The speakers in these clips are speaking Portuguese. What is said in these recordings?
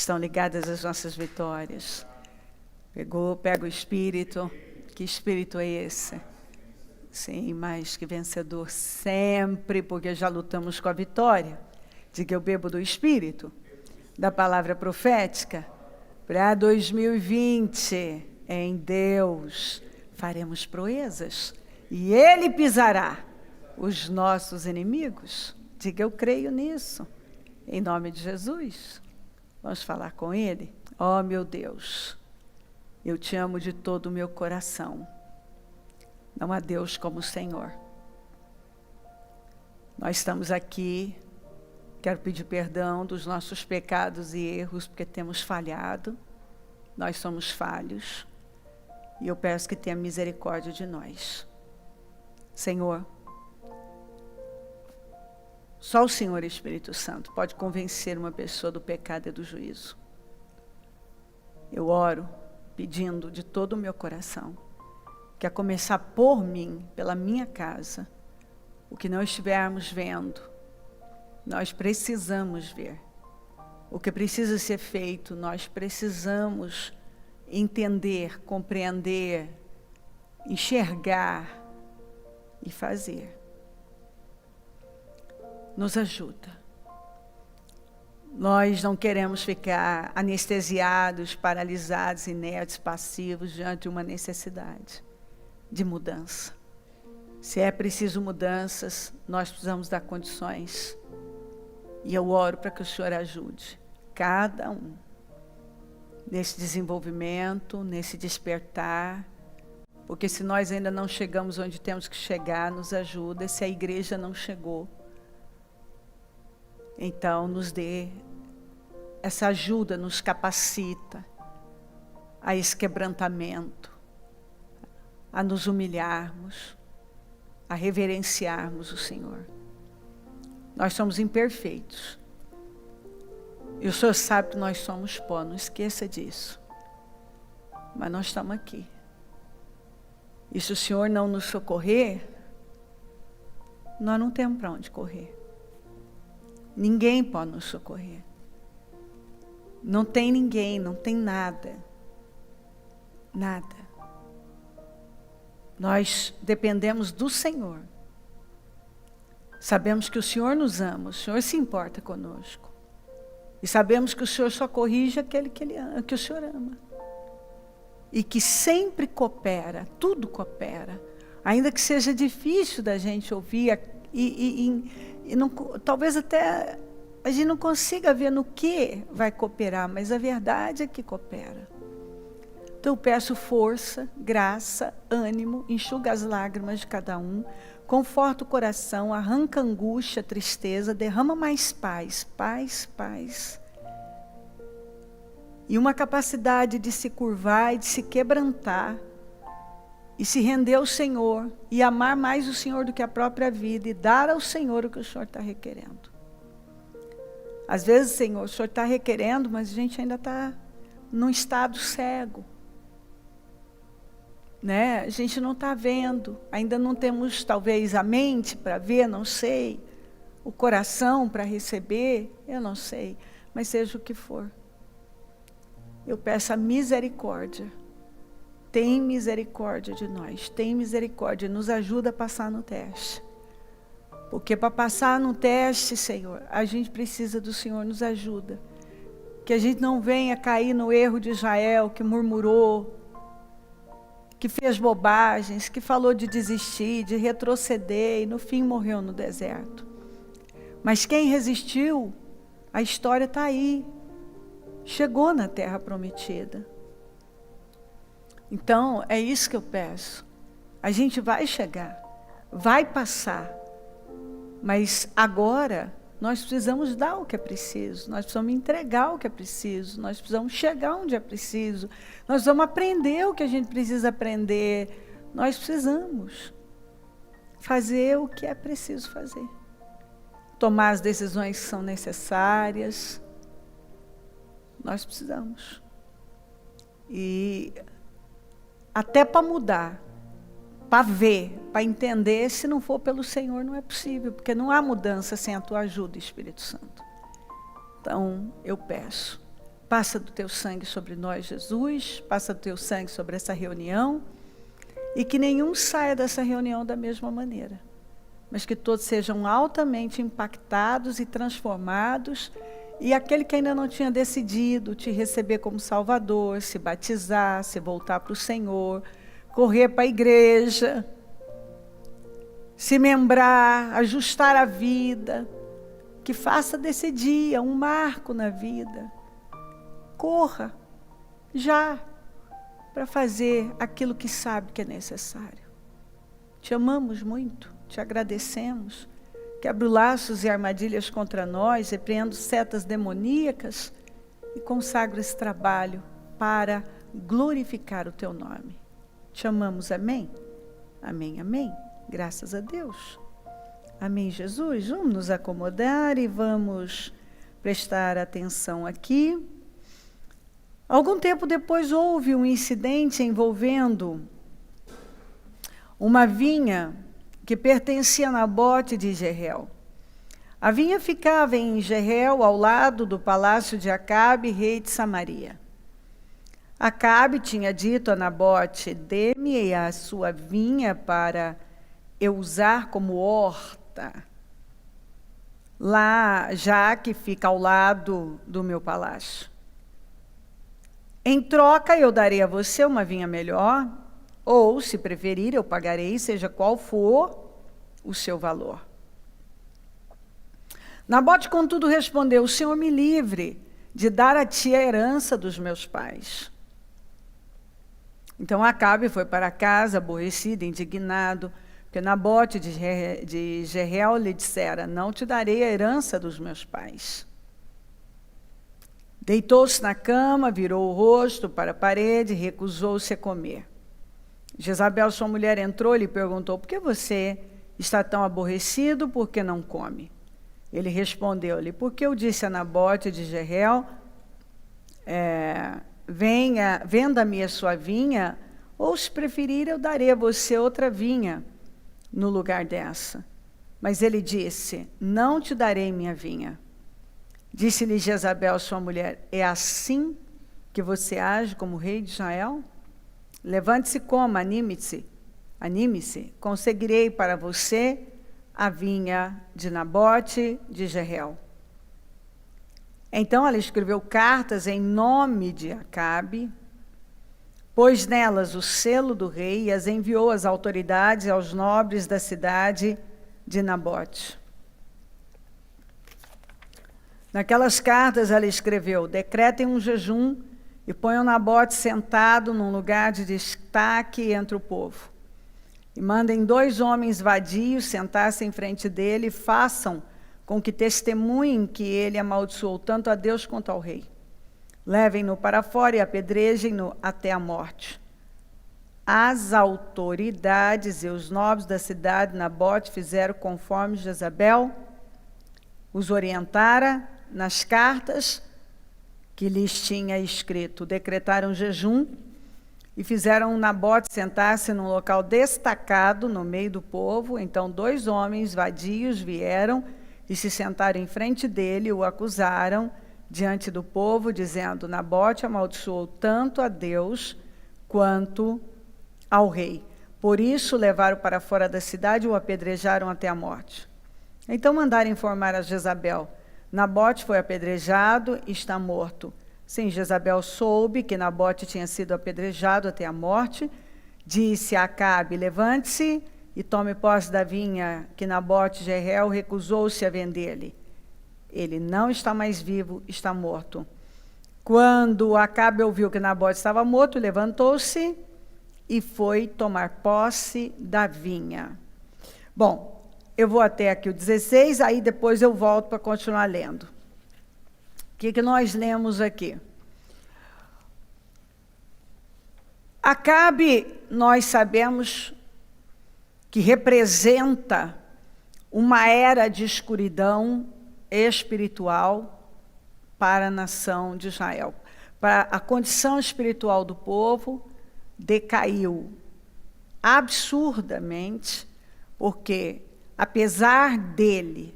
estão ligadas às nossas vitórias. Pega o Espírito. Que Espírito é esse? Sim, mais que vencedor sempre, porque já lutamos com a vitória. Diga, eu bebo do Espírito, da palavra profética. Para 2020, em Deus, faremos proezas. E Ele pisará os nossos inimigos. Diga, eu creio nisso. Em nome de Jesus. Vamos falar com Ele? Oh, meu Deus, eu te amo de todo o meu coração. Não há Deus como o Senhor. Nós estamos aqui, quero pedir perdão dos nossos pecados e erros, porque temos falhado. Nós somos falhos. E eu peço que tenha misericórdia de nós. Senhor, só o Senhor Espírito Santo pode convencer uma pessoa do pecado e do juízo. Eu oro pedindo de todo o meu coração que a começar por mim, pela minha casa, o que não estivermos vendo, nós precisamos ver. O que precisa ser feito, nós precisamos entender, compreender, enxergar e fazer. Nos ajuda. Nós não queremos ficar anestesiados, paralisados, inertes, passivos diante de uma necessidade de mudança. Se é preciso mudanças, nós precisamos dar condições. E eu oro para que o Senhor ajude cada um nesse desenvolvimento, nesse despertar, porque se nós ainda não chegamos onde temos que chegar, nos ajuda. Se a igreja não chegou, então nos dê essa ajuda, nos capacita a esse quebrantamento, a nos humilharmos, a reverenciarmos o Senhor. Nós somos imperfeitos. E o Senhor sabe que nós somos pó, não esqueça disso. Mas nós estamos aqui. E se o Senhor não nos socorrer, nós não temos para onde correr. Ninguém pode nos socorrer. Não tem ninguém, não tem nada. Nada. Nós dependemos do Senhor. Sabemos que o Senhor nos ama, o Senhor se importa conosco. E sabemos que o Senhor só corrige aquele que Ele ama, que o Senhor ama. E que sempre coopera, tudo coopera. Ainda que seja difícil da gente ouvir e não, talvez até a gente não consiga ver no que vai cooperar, mas a verdade é que coopera. Então eu peço força, graça, ânimo, enxuga as lágrimas de cada um, conforta o coração, arranca a angústia, a tristeza, derrama mais paz, paz, paz. E uma capacidade de se curvar e de se quebrantar, e se render ao Senhor, e amar mais o Senhor do que a própria vida, e dar ao Senhor o que o Senhor está requerendo. Às vezes, Senhor, o Senhor está requerendo, mas a gente ainda está num estado cego. Né? A gente não está vendo, ainda não temos talvez a mente para ver, não sei, o coração para receber, eu não sei, mas seja o que for. Eu peço a misericórdia. Tem misericórdia de nós, tem misericórdia, nos ajuda a passar no teste. Porque para passar no teste, Senhor, a gente precisa do Senhor, nos ajuda. Que a gente não venha cair no erro de Israel, que murmurou, que fez bobagens, que falou de desistir, de retroceder, e no fim morreu no deserto. Mas quem resistiu, a história está aí. Chegou na terra prometida. Então, é isso que eu peço. A gente vai chegar, vai passar. Mas agora, nós precisamos dar o que é preciso, nós precisamos entregar o que é preciso, nós precisamos chegar onde é preciso, nós precisamos aprender o que a gente precisa aprender, nós precisamos fazer o que é preciso fazer. Tomar as decisões que são necessárias, nós precisamos. E até para mudar, para ver, para entender, se não for pelo Senhor, não é possível, porque não há mudança sem a tua ajuda, Espírito Santo. Então, eu peço, Passa do teu sangue sobre nós, Jesus, passa do teu sangue sobre essa reunião, e que nenhum saia dessa reunião da mesma maneira, mas que todos sejam altamente impactados e transformados, e aquele que ainda não tinha decidido te receber como Salvador, se batizar, se voltar para o Senhor, correr para a igreja, se membrar, ajustar a vida, que faça desse dia um marco na vida. Corra já para fazer aquilo que sabe que é necessário. Te amamos muito, te agradecemos. Quebro laços e armadilhas contra nós, repreendo setas demoníacas e consagro esse trabalho para glorificar o teu nome. Te amamos, amém? Amém, amém. Graças a Deus. Amém, Jesus. Vamos nos acomodar e vamos prestar atenção aqui. Algum tempo depois houve um incidente envolvendo uma vinha que pertencia a Nabote de Jezreel. A vinha ficava em Jezreel, ao lado do palácio de Acabe, rei de Samaria. Acabe tinha dito a Nabote: dê-me a sua vinha para eu usar como horta, lá já que fica ao lado do meu palácio. Em troca, eu darei a você uma vinha melhor, ou, se preferir, eu pagarei, seja qual for o seu valor. Nabote, contudo, respondeu: o Senhor me livre de dar a ti a herança dos meus pais. Então Acabe foi para casa, aborrecido, indignado, porque Nabote de Jezreel lhe dissera: não te darei a herança dos meus pais. Deitou-se na cama, virou o rosto para a parede e recusou-se a comer. Jezabel, sua mulher, entrou e lhe perguntou: por que você está tão aborrecido, por que não come? Ele respondeu-lhe: porque eu disse a Nabote de Jezreel, venda-me a sua vinha, ou se preferir, eu darei a você outra vinha no lugar dessa. Mas ele disse: não te darei minha vinha. Disse-lhe Jezabel, sua mulher: é assim que você age como rei de Israel? Levante-se e coma, anime-se, conseguirei para você a vinha de Nabote de Jezreel. Então ela escreveu cartas em nome de Acabe, pôs nelas o selo do rei e as enviou às autoridades e aos nobres da cidade de Nabote. Naquelas cartas ela escreveu: decretem um jejum e ponham Nabote sentado num lugar de destaque entre o povo. E mandem 2 homens vadios sentar-se em frente dele e façam com que testemunhem que ele amaldiçoou tanto a Deus quanto ao rei. Levem-no para fora e apedrejem-no até a morte. As autoridades e os nobres da cidade de Nabote fizeram conforme Jezabel os orientara nas cartas que lhes tinha escrito. Decretaram jejum e fizeram Nabote sentar-se num local destacado no meio do povo. Então 2 homens vadios vieram e se sentaram em frente dele, o acusaram diante do povo, dizendo: Nabote amaldiçoou tanto a Deus quanto ao rei. Por isso levaram para fora da cidade e o apedrejaram até a morte. Então mandaram informar a Jezabel: Nabote foi apedrejado e está morto. Sim, Jezabel soube que Nabote tinha sido apedrejado até a morte. Disse a Acabe: levante-se e tome posse da vinha que Nabote de Jezreel recusou-se a vender-lhe. Ele não está mais vivo, está morto. Quando Acabe ouviu que Nabote estava morto, levantou-se e foi tomar posse da vinha. Bom, eu vou até aqui o 16, aí depois eu volto para continuar lendo. O que nós lemos aqui? Acabe, nós sabemos que representa uma era de escuridão espiritual para a nação de Israel. Para a condição espiritual do povo decaiu absurdamente, porque apesar dele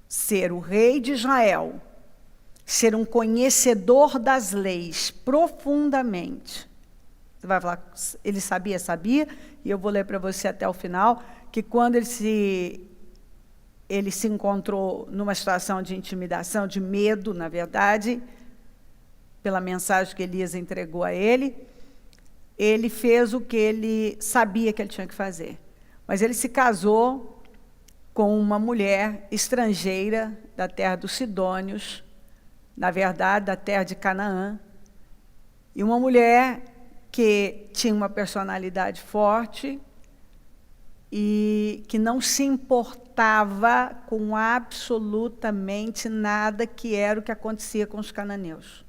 ser o rei de Israel, ser um conhecedor das leis profundamente. Você vai falar, ele sabia, sabia, e eu vou ler para você até o final, que quando ele se encontrou numa situação de intimidação, de medo, na verdade, pela mensagem que Elias entregou a ele fez o que ele sabia que ele tinha que fazer. Mas ele se casou com uma mulher estrangeira da terra dos Sidônios, na verdade, da terra de Canaã, e uma mulher que tinha uma personalidade forte e que não se importava com absolutamente nada que era o que acontecia com os cananeus.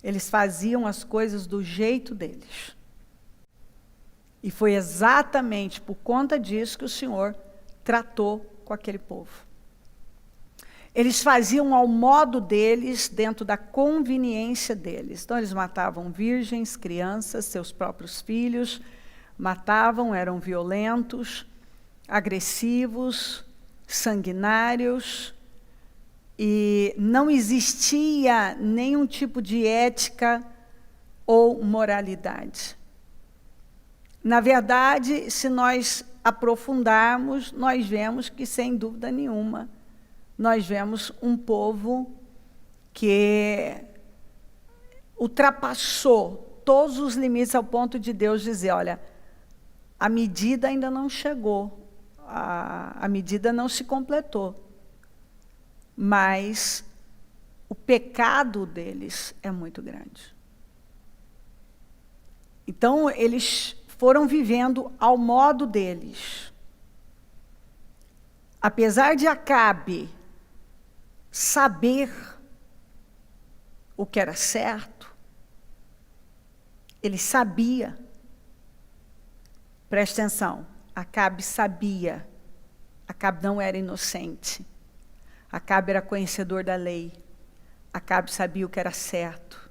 Eles faziam as coisas do jeito deles. E foi exatamente por conta disso que o Senhor tratou com aquele povo. Eles faziam ao modo deles, dentro da conveniência deles. Então, eles matavam virgens, crianças, seus próprios filhos, matavam, eram violentos, agressivos, sanguinários, e não existia nenhum tipo de ética ou moralidade. Na verdade, se nós aprofundarmos, nós vemos que, sem dúvida nenhuma, nós vemos um povo que ultrapassou todos os limites ao ponto de Deus dizer, olha, a medida ainda não chegou, a medida não se completou, mas o pecado deles é muito grande. Então, eles foram vivendo ao modo deles. Apesar de Acabe saber o que era certo, ele sabia. Preste atenção, Acabe sabia. Acabe não era inocente. Acabe era conhecedor da lei. Acabe sabia o que era certo.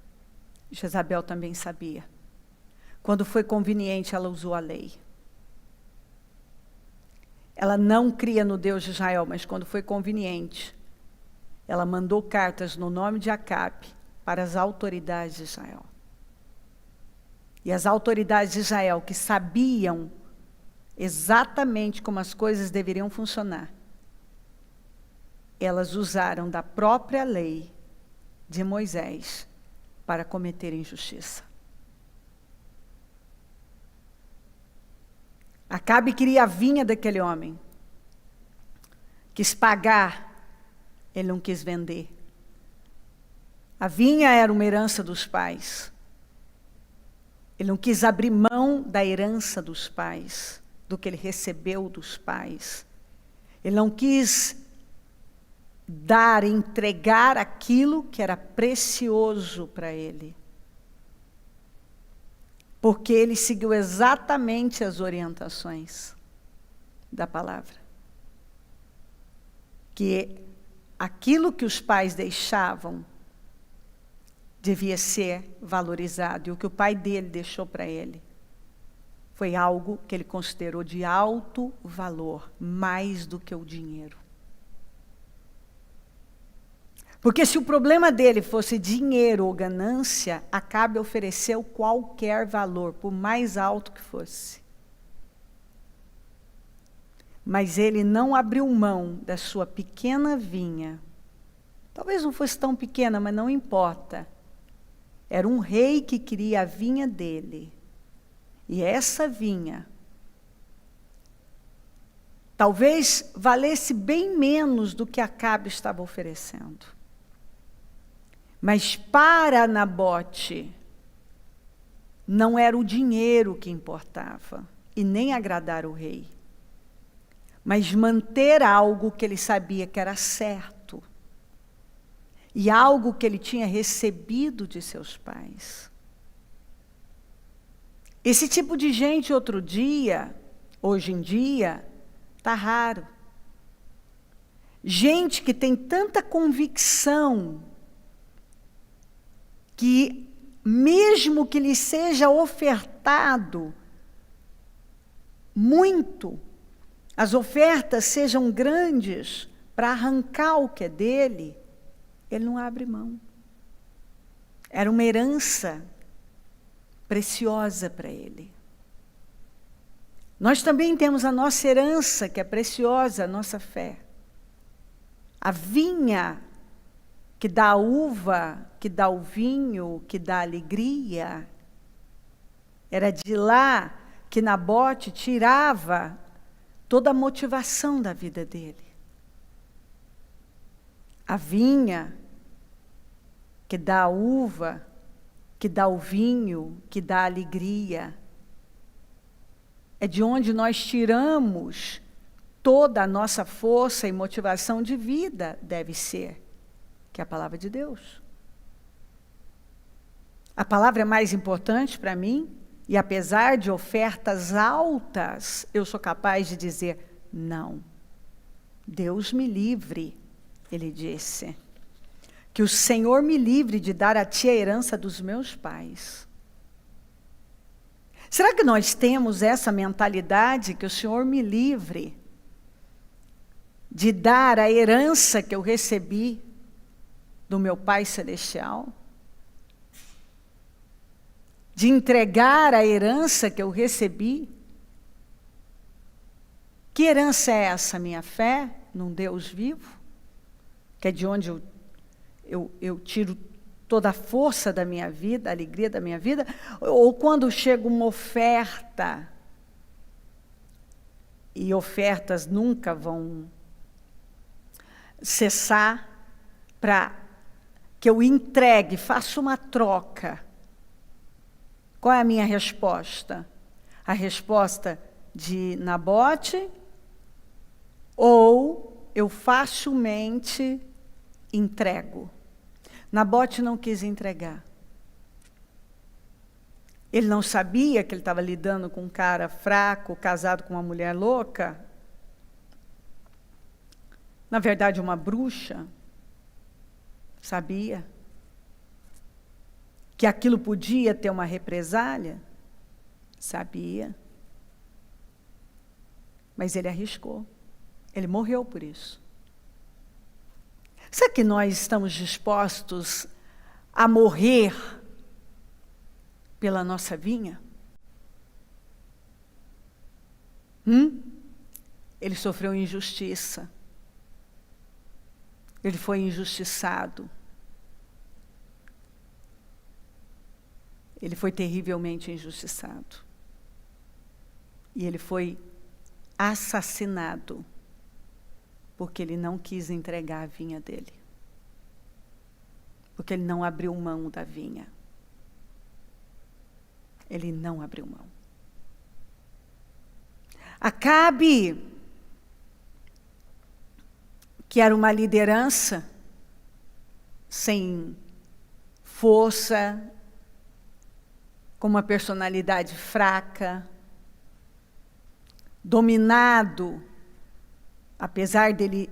Jezabel também sabia. Quando foi conveniente, ela usou a lei. Ela não cria no Deus de Israel, mas quando foi conveniente, ela mandou cartas no nome de Acabe para as autoridades de Israel. E as autoridades de Israel, que sabiam exatamente como as coisas deveriam funcionar, elas usaram da própria lei de Moisés para cometer injustiça. Acabe queria a vinha daquele homem. Quis pagar, ele não quis vender. A vinha era uma herança dos pais. Ele não quis abrir mão da herança dos pais, do que ele recebeu dos pais. Ele não quis dar, entregar aquilo que era precioso para ele. Porque ele seguiu exatamente as orientações da palavra. Que aquilo que os pais deixavam devia ser valorizado. E o que o pai dele deixou para ele foi algo que ele considerou de alto valor, mais do que o dinheiro. Porque se o problema dele fosse dinheiro ou ganância, Acabe ofereceu qualquer valor, por mais alto que fosse. Mas ele não abriu mão da sua pequena vinha. Talvez não fosse tão pequena, mas não importa. Era um rei que queria a vinha dele. E essa vinha talvez valesse bem menos do que Acabe estava oferecendo. Mas para Nabote, não era o dinheiro que importava, e nem agradar o rei, mas manter algo que ele sabia que era certo, e algo que ele tinha recebido de seus pais. Esse tipo de gente, hoje em dia, está raro. Gente que tem tanta convicção que, mesmo que lhe seja ofertado muito, as ofertas sejam grandes para arrancar o que é dele, ele não abre mão. Era uma herança preciosa para ele. Nós também temos a nossa herança, que é preciosa, a nossa fé. A vinha que dá a uva, que dá o vinho, que dá a alegria. Era de lá que Nabote tirava toda a motivação da vida dele. A vinha que dá a uva, que dá o vinho, que dá a alegria. É de onde nós tiramos toda a nossa força e motivação de vida, deve ser, que é a palavra de Deus. A palavra é mais importante para mim, e apesar de ofertas altas, eu sou capaz de dizer, não. Deus me livre, ele disse. Que o Senhor me livre de dar a ti a herança dos meus pais. Será que nós temos essa mentalidade, que o Senhor me livre de dar a herança que eu recebi do meu Pai Celestial? De entregar a herança que eu recebi? Que herança é essa? Minha fé num Deus vivo? Que é de onde eu tiro toda a força da minha vida, a alegria da minha vida? Ou quando chega uma oferta, e ofertas nunca vão cessar, para que eu entregue, faça uma troca. Qual é a minha resposta? A resposta de Nabote? Ou eu facilmente entrego? Nabote não quis entregar. Ele não sabia que ele estava lidando com um cara fraco, casado com uma mulher louca. Na verdade, uma bruxa. Sabia que aquilo podia ter uma represália? Sabia. Mas ele arriscou. Ele morreu por isso. Será que nós estamos dispostos a morrer pela nossa vinha? Ele sofreu injustiça. Ele foi injustiçado. Ele foi terrivelmente injustiçado. E ele foi assassinado, porque ele não quis entregar a vinha dele. Porque ele não abriu mão da vinha. Ele não abriu mão. Acabe, que era uma liderança sem força, com uma personalidade fraca, dominado, apesar dele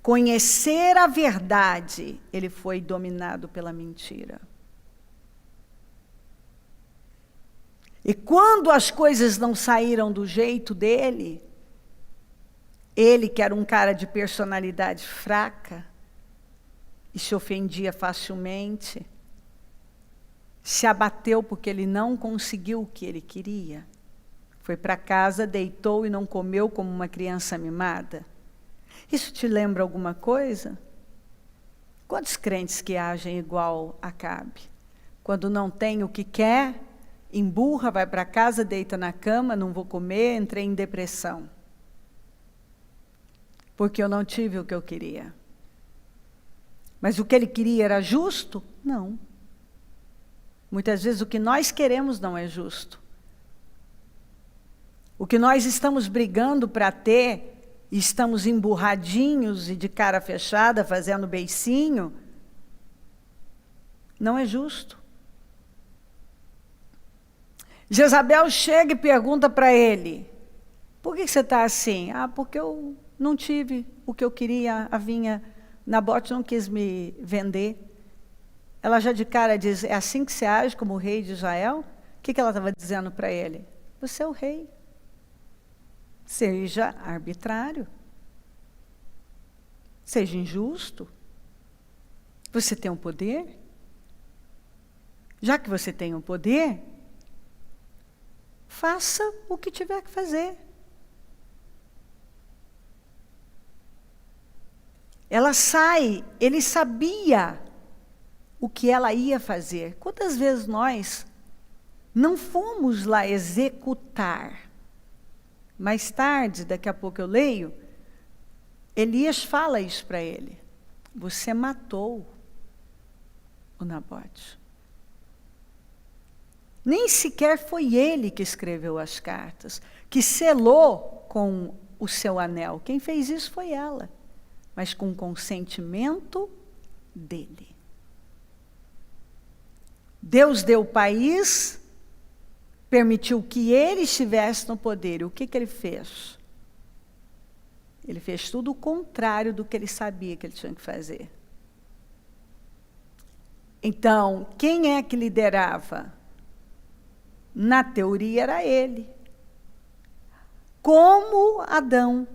conhecer a verdade, ele foi dominado pela mentira. E quando as coisas não saíram do jeito dele, ele, que era um cara de personalidade fraca, e se ofendia facilmente, se abateu porque ele não conseguiu o que ele queria. Foi para casa, deitou e não comeu como uma criança mimada. Isso te lembra alguma coisa? Quantos crentes que agem igual a Acabe? Quando não tem o que quer, emburra, vai para casa, deita na cama, não vou comer, entrei em depressão. Porque eu não tive o que eu queria. Mas o que ele queria era justo? Não. Muitas vezes o que nós queremos não é justo. O que nós estamos brigando para ter, e estamos emburradinhos e de cara fechada, fazendo beicinho, não é justo. Jezabel chega e pergunta para ele, por que você está assim? Ah, porque eu não tive o que eu queria, a vinha, Nabote não quis me vender. Ela já de cara diz, é assim que você age como rei de Israel? O que ela estava dizendo para ele? Você é o rei. Seja arbitrário. Seja injusto. Você tem um poder? Já que você tem um poder, faça o que tiver que fazer. Ela sai, ele sabia o que ela ia fazer. Quantas vezes nós não fomos lá executar? Mais tarde, daqui a pouco eu leio, Elias fala isso para ele. Você matou o Nabote. Nem sequer foi ele que escreveu as cartas, que selou com o seu anel. Quem fez isso foi ela, mas com consentimento dele. Deus deu o país, permitiu que ele estivesse no poder. E o que ele fez? Ele fez tudo o contrário do que ele sabia que ele tinha que fazer. Então, quem é que liderava? Na teoria era ele. Como Adão.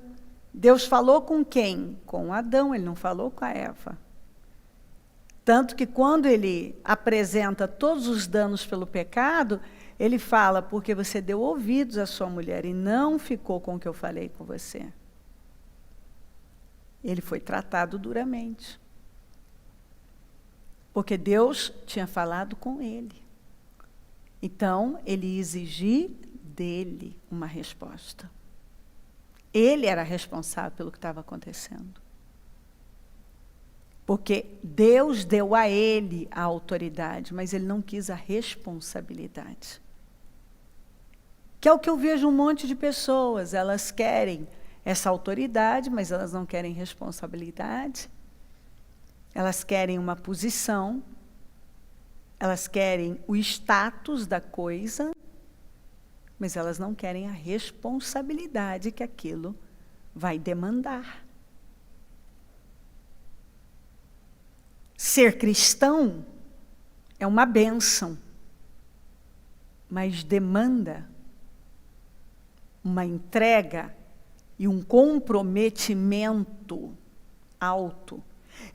Deus falou com quem? Com Adão, ele não falou com a Eva. Tanto que quando ele apresenta todos os danos pelo pecado, ele fala, porque você deu ouvidos à sua mulher e não ficou com o que eu falei com você. Ele foi tratado duramente. Porque Deus tinha falado com ele. Então, ele ia exigir dele uma resposta. Ele era responsável pelo que estava acontecendo. Porque Deus deu a ele a autoridade, mas ele não quis a responsabilidade. Que é o que eu vejo um monte de pessoas, elas querem essa autoridade, mas elas não querem responsabilidade. Elas querem uma posição, elas querem o status da coisa, mas elas não querem a responsabilidade que aquilo vai demandar. Ser cristão é uma bênção, mas demanda uma entrega e um comprometimento alto.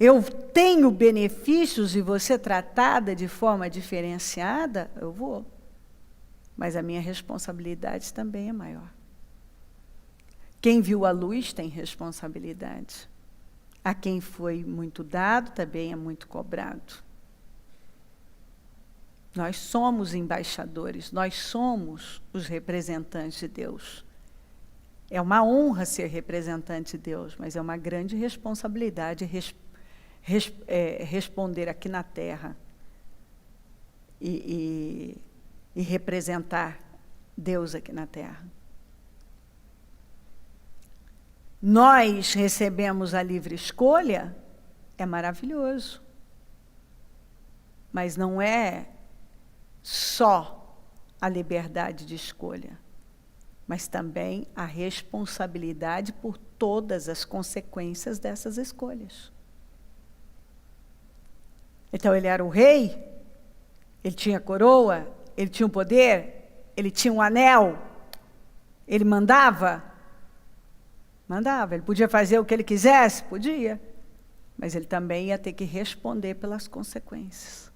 Eu tenho benefícios e você tratada de forma diferenciada, eu vou. Mas a minha responsabilidade também é maior. Quem viu a luz tem responsabilidade. A quem foi muito dado também é muito cobrado. Nós somos embaixadores, nós somos os representantes de Deus. É uma honra ser representante de Deus, mas é uma grande responsabilidade responder aqui na terra e representar Deus aqui na terra. Nós recebemos a livre escolha, é maravilhoso. Mas não é só a liberdade de escolha, mas também a responsabilidade por todas as consequências dessas escolhas. Então, ele era o rei, ele tinha coroa, ele tinha um poder, ele tinha um anel, ele mandava? Mandava. Ele podia fazer o que ele quisesse? Podia. Mas ele também ia ter que responder pelas consequências.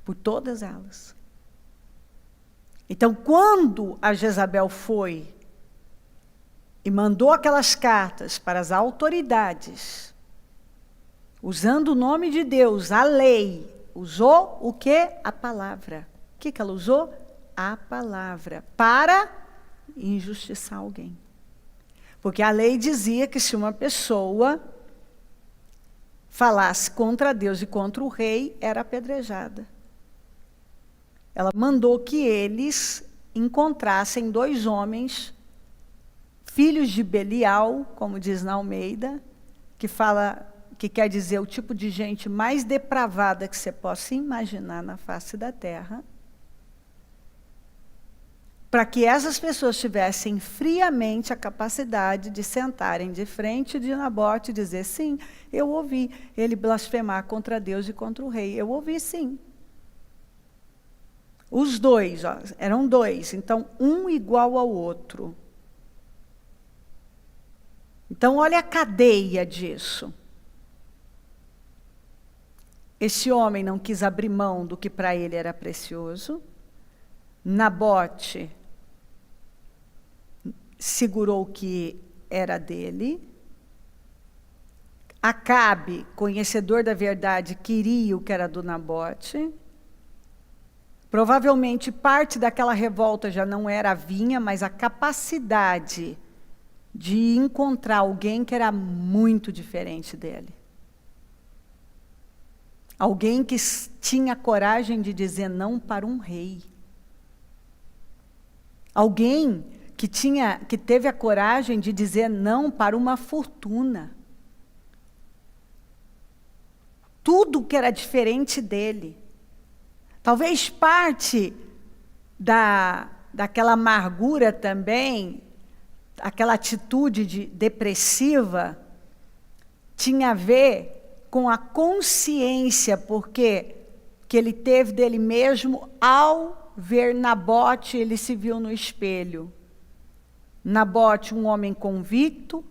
Por todas elas. Então, quando a Jezabel foi e mandou aquelas cartas para as autoridades, usando o nome de Deus, a lei, usou o quê? A palavra. O que ela usou? A palavra. Para injustiçar alguém. Porque a lei dizia que se uma pessoa falasse contra Deus e contra o rei, era apedrejada. Ela mandou que eles encontrassem 2 homens, filhos de Belial, como diz na Almeida, que quer dizer o tipo de gente mais depravada que você possa imaginar na face da terra, para que essas pessoas tivessem friamente a capacidade de sentarem de frente de Nabote e dizer, sim, eu ouvi ele blasfemar contra Deus e contra o rei. Eu ouvi, sim. Os 2, ó, eram 2, então um igual ao outro. Então, olha a cadeia disso. Esse homem não quis abrir mão do que para ele era precioso. Nabote segurou o que era dele. Acabe, conhecedor da verdade, queria o que era do Nabote. Provavelmente parte daquela revolta já não era a vinha, mas a capacidade de encontrar alguém que era muito diferente dele. Alguém que tinha coragem de dizer não para um rei. Alguém que teve a coragem de dizer não para uma fortuna. Tudo que era diferente dele. Talvez parte daquela amargura também, aquela atitude depressiva, tinha a ver com a consciência, porque que ele teve dele mesmo ao ver Nabote, ele se viu no espelho. Nabote, um homem convicto,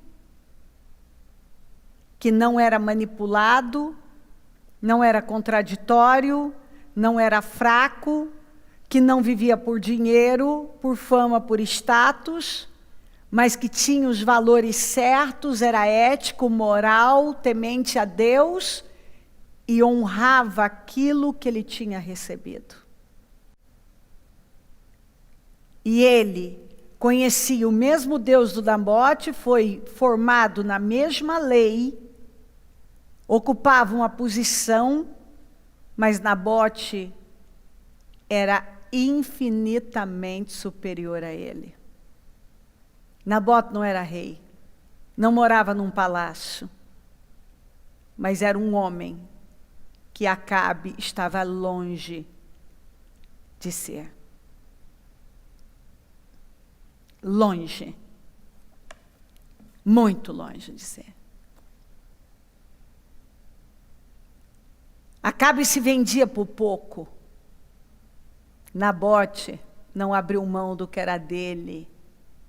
que não era manipulado, não era contraditório, não era fraco, que não vivia por dinheiro, por fama, por status, mas que tinha os valores certos, era ético, moral, temente a Deus e honrava aquilo que ele tinha recebido. E ele conhecia o mesmo Deus do Nabote, foi formado na mesma lei, ocupava uma posição, mas Nabote era infinitamente superior a ele. Nabote não era rei, não morava num palácio, mas era um homem que Acabe estava longe de ser. Longe, muito longe de ser. Acabe se vendia por pouco. Nabote não abriu mão do que era dele,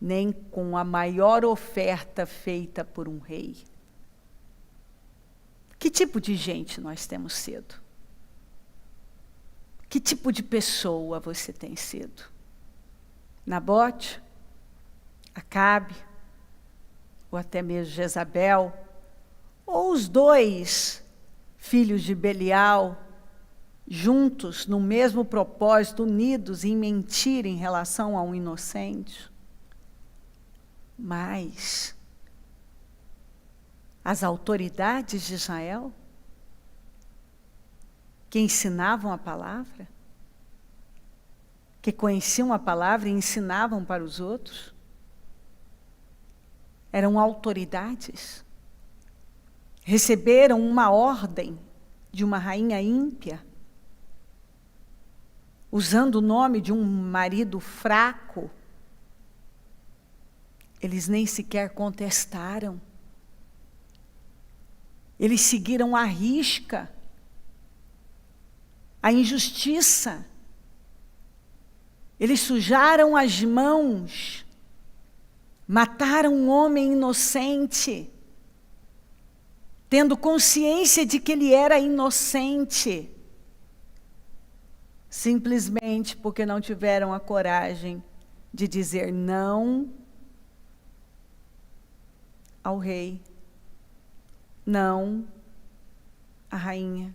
nem com a maior oferta feita por um rei. Que tipo de gente nós temos sido? Que tipo de pessoa você tem sido? Nabote? Acabe? Ou até mesmo Jezabel? Ou os dois filhos de Belial, juntos no mesmo propósito, unidos em mentir em relação a um inocente? Mas as autoridades de Israel, que ensinavam a palavra, que conheciam a palavra e ensinavam para os outros, eram autoridades, receberam uma ordem de uma rainha ímpia, usando o nome de um marido fraco. Eles nem sequer contestaram. Eles seguiram à risca a injustiça. Eles sujaram as mãos, mataram um homem inocente, tendo consciência de que ele era inocente, simplesmente porque não tiveram a coragem de dizer não ao rei, não à rainha.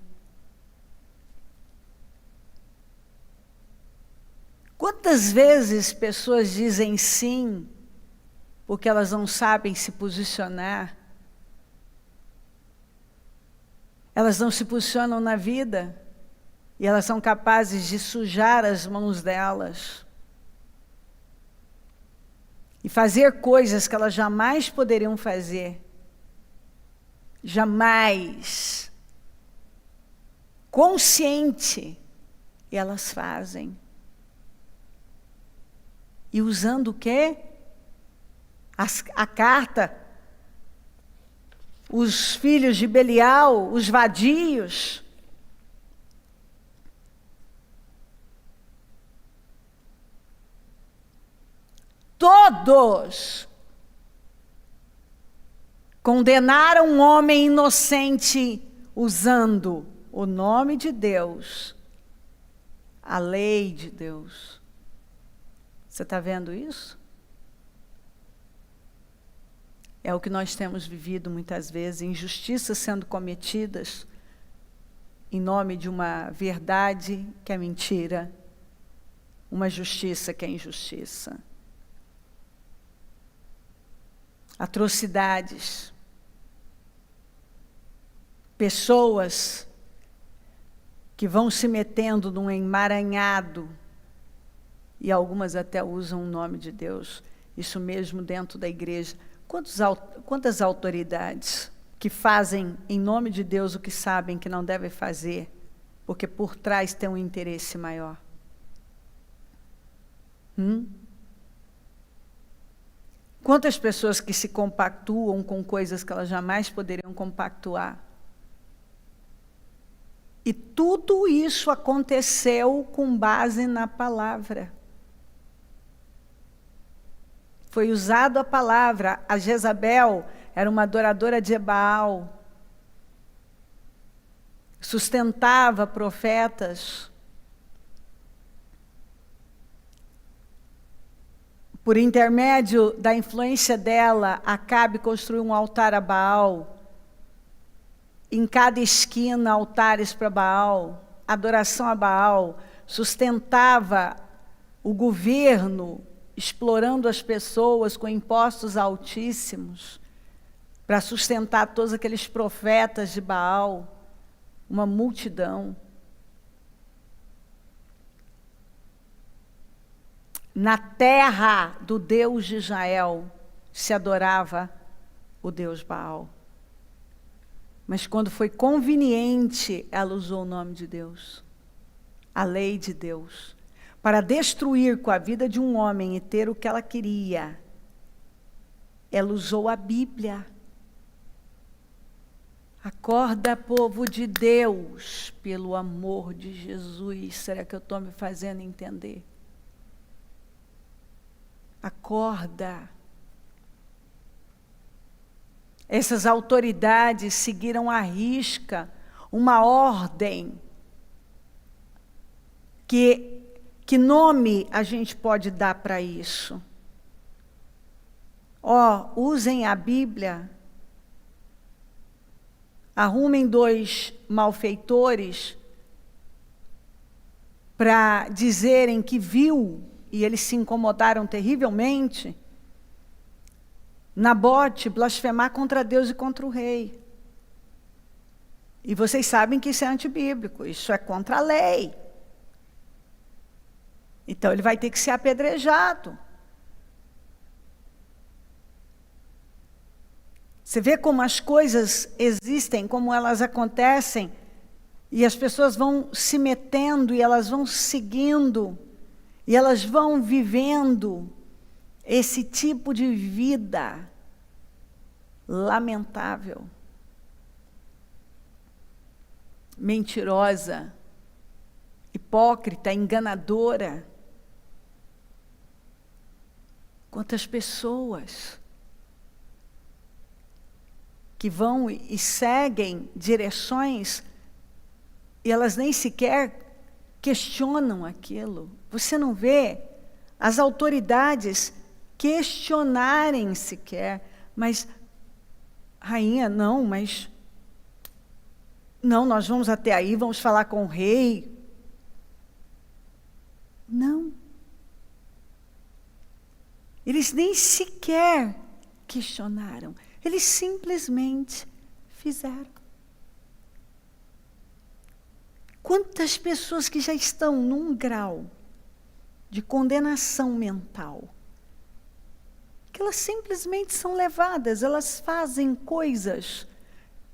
Quantas vezes pessoas dizem sim, porque elas não sabem se posicionar? Elas não se posicionam na vida, e elas são capazes de sujar as mãos delas e fazer coisas que elas jamais poderiam fazer. Jamais. Consciente. E elas fazem. E usando o quê? A carta. Os filhos de Belial, os vadios. Todos condenaram um homem inocente usando o nome de Deus, a lei de Deus. Você está vendo isso? É o que nós temos vivido muitas vezes, injustiças sendo cometidas em nome de uma verdade que é mentira, uma justiça que é injustiça. Atrocidades. Pessoas que vão se metendo num emaranhado, e algumas até usam o nome de Deus, isso mesmo dentro da igreja. Quantas autoridades que fazem em nome de Deus o que sabem que não devem fazer, porque por trás tem um interesse maior? Quantas pessoas que se compactuam com coisas que elas jamais poderiam compactuar? E tudo isso aconteceu com base na palavra. Foi usado a palavra. A Jezabel era uma adoradora de Baal. Sustentava profetas. Por intermédio da influência dela, Acabe construiu um altar a Baal. Em cada esquina, altares para Baal, adoração a Baal. Sustentava o governo, explorando as pessoas com impostos altíssimos, para sustentar todos aqueles profetas de Baal, uma multidão. Na terra do Deus de Israel se adorava o Deus Baal. Mas quando foi conveniente, ela usou o nome de Deus, a lei de Deus, para destruir com a vida de um homem e ter o que ela queria. Ela usou a Bíblia. Acorda, povo de Deus, pelo amor de Jesus. Será que eu estou me fazendo entender? Acorda. Essas autoridades seguiram à risca uma ordem. Que nome a gente pode dar para isso? Usem a Bíblia. Arrumem 2 malfeitores para dizerem que viu, e eles se incomodaram terrivelmente, Nabote blasfemar contra Deus e contra o rei. E vocês sabem que isso é antibíblico, isso é contra a lei. Então ele vai ter que ser apedrejado. Você vê como as coisas existem, como elas acontecem, e as pessoas vão se metendo, e elas vão seguindo, e elas vão vivendo esse tipo de vida lamentável, mentirosa, hipócrita, enganadora. Quantas pessoas que vão e seguem direções e elas nem sequer questionam aquilo. Você não vê as autoridades questionarem sequer, mas, rainha, não, nós vamos até aí, vamos falar com o rei. Não. Eles nem sequer questionaram. Eles simplesmente fizeram. Quantas pessoas que já estão num grau de condenação mental, que elas simplesmente são levadas, elas fazem coisas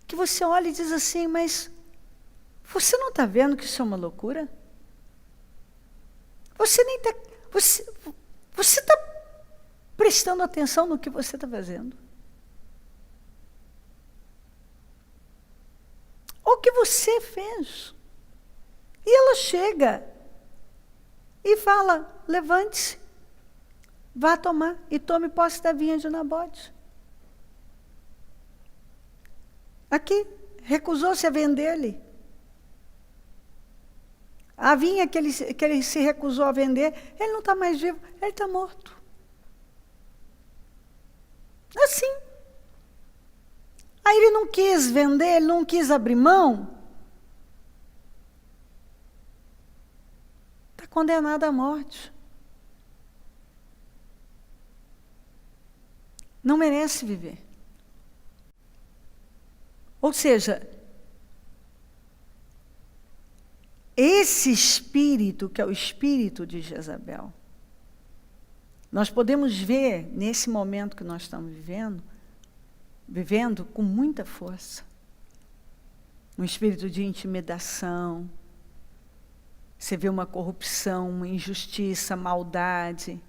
que você olha e diz assim, mas você não está vendo que isso é uma loucura? Você nem está... Você está prestando atenção no que você está fazendo? O que você fez? E ela chega e fala, levante-se, vá tomar e tome posse da vinha de Nabote. Aqui, recusou-se a vender-lhe. A vinha que ele se recusou a vender, ele não está mais vivo, ele está morto. Assim. Aí ele não quis vender, ele não quis abrir mão. Está condenado à morte. Não merece viver. Ou seja, esse espírito, que é o espírito de Jezabel, nós podemos ver, nesse momento que nós estamos vivendo com muita força. Um espírito de intimidação. Você vê uma corrupção, uma injustiça, maldade.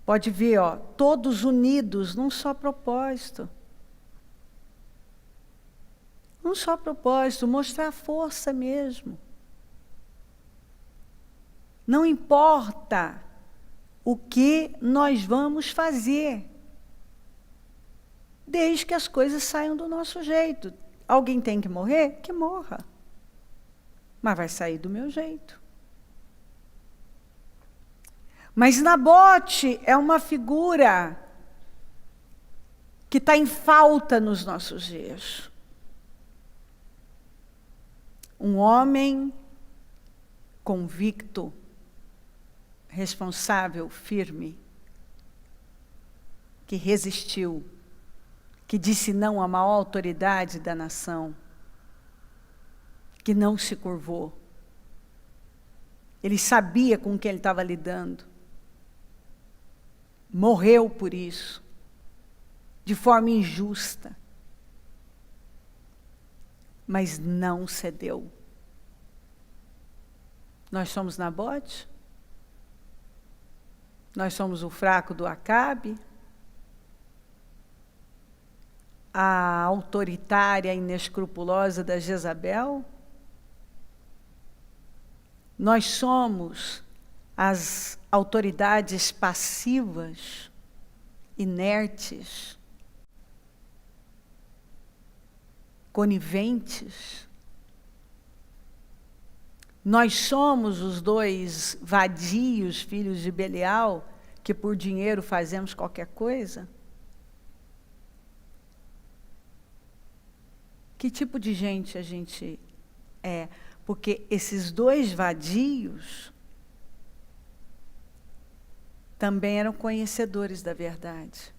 Pode ver, ó, todos unidos num só propósito. Um só propósito, mostrar força mesmo. Não importa o que nós vamos fazer, desde que as coisas saiam do nosso jeito. Alguém tem que morrer? Que morra. Mas vai sair do meu jeito. Mas Nabote é uma figura que está em falta nos nossos dias. Um homem convicto, responsável, firme, que resistiu, que disse não à maior autoridade da nação, que não se curvou. Ele sabia com que ele estava lidando. Morreu por isso, de forma injusta. Mas não cedeu. Nós somos Nabote? Nós somos o fraco do Acabe? A autoritária inescrupulosa da Jezabel? Nós somos as autoridades passivas, inertes, coniventes. Nós somos os dois vadios, filhos de Belial, que por dinheiro fazemos qualquer coisa? Que tipo de gente a gente é? Porque esses dois vadios também eram conhecedores da verdade.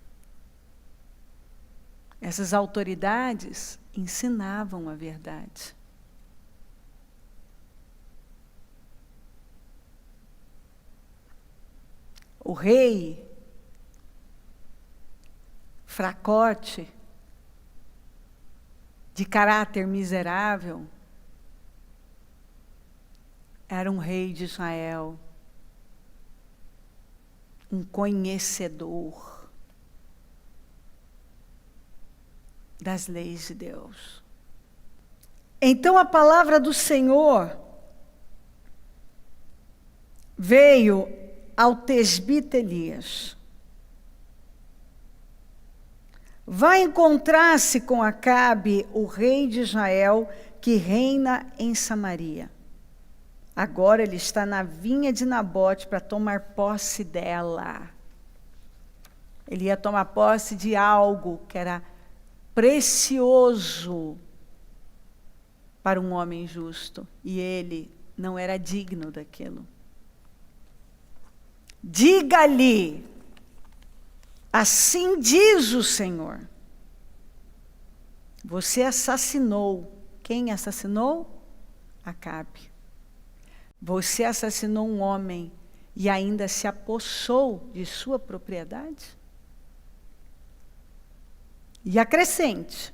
Essas autoridades ensinavam a verdade. O rei, fracote, de caráter miserável, era um rei de Israel, um conhecedor das leis de Deus. Então a palavra do Senhor veio ao tesbita Elias. Vai encontrar-se com Acabe, o rei de Israel, que reina em Samaria. Agora ele está na vinha de Nabote para tomar posse dela. Ele ia tomar posse de algo que era precioso para um homem justo. E ele não era digno daquilo. Diga-lhe, assim diz o Senhor. Você assassinou. Quem assassinou? Acabe. Você assassinou um homem e ainda se apossou de sua propriedade? E acrescente,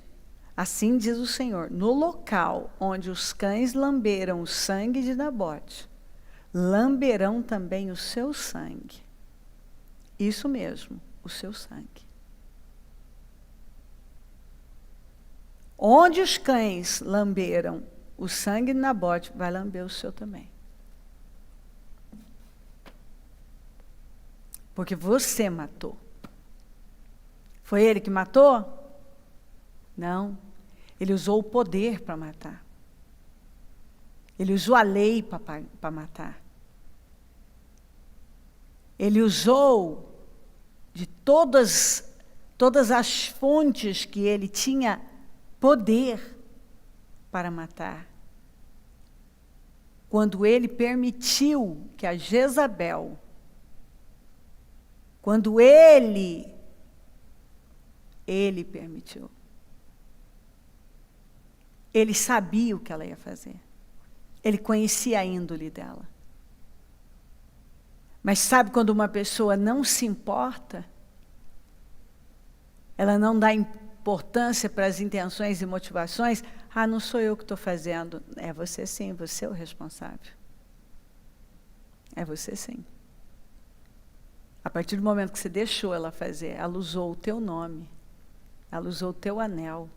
assim diz o Senhor, no local onde os cães lamberam o sangue de Nabote, lamberão também o seu sangue. Isso mesmo, o seu sangue. Onde os cães lamberam o sangue de Nabote, vai lamber o seu também. Porque você matou. Foi ele que matou? Não. Ele usou o poder para matar. Ele usou a lei para matar. Ele usou de todas as fontes que ele tinha poder para matar. Quando ele permitiu que a Jezabel, quando ele permitiu, ele sabia o que ela ia fazer. Ele conhecia a índole dela. Mas sabe quando uma pessoa não se importa? Ela não dá importância para as intenções e motivações. Ah, não sou eu que estou fazendo. É você sim, você é o responsável. É você sim. A partir do momento que você deixou ela fazer, ela usou o teu nome. Ela usou o teu anel.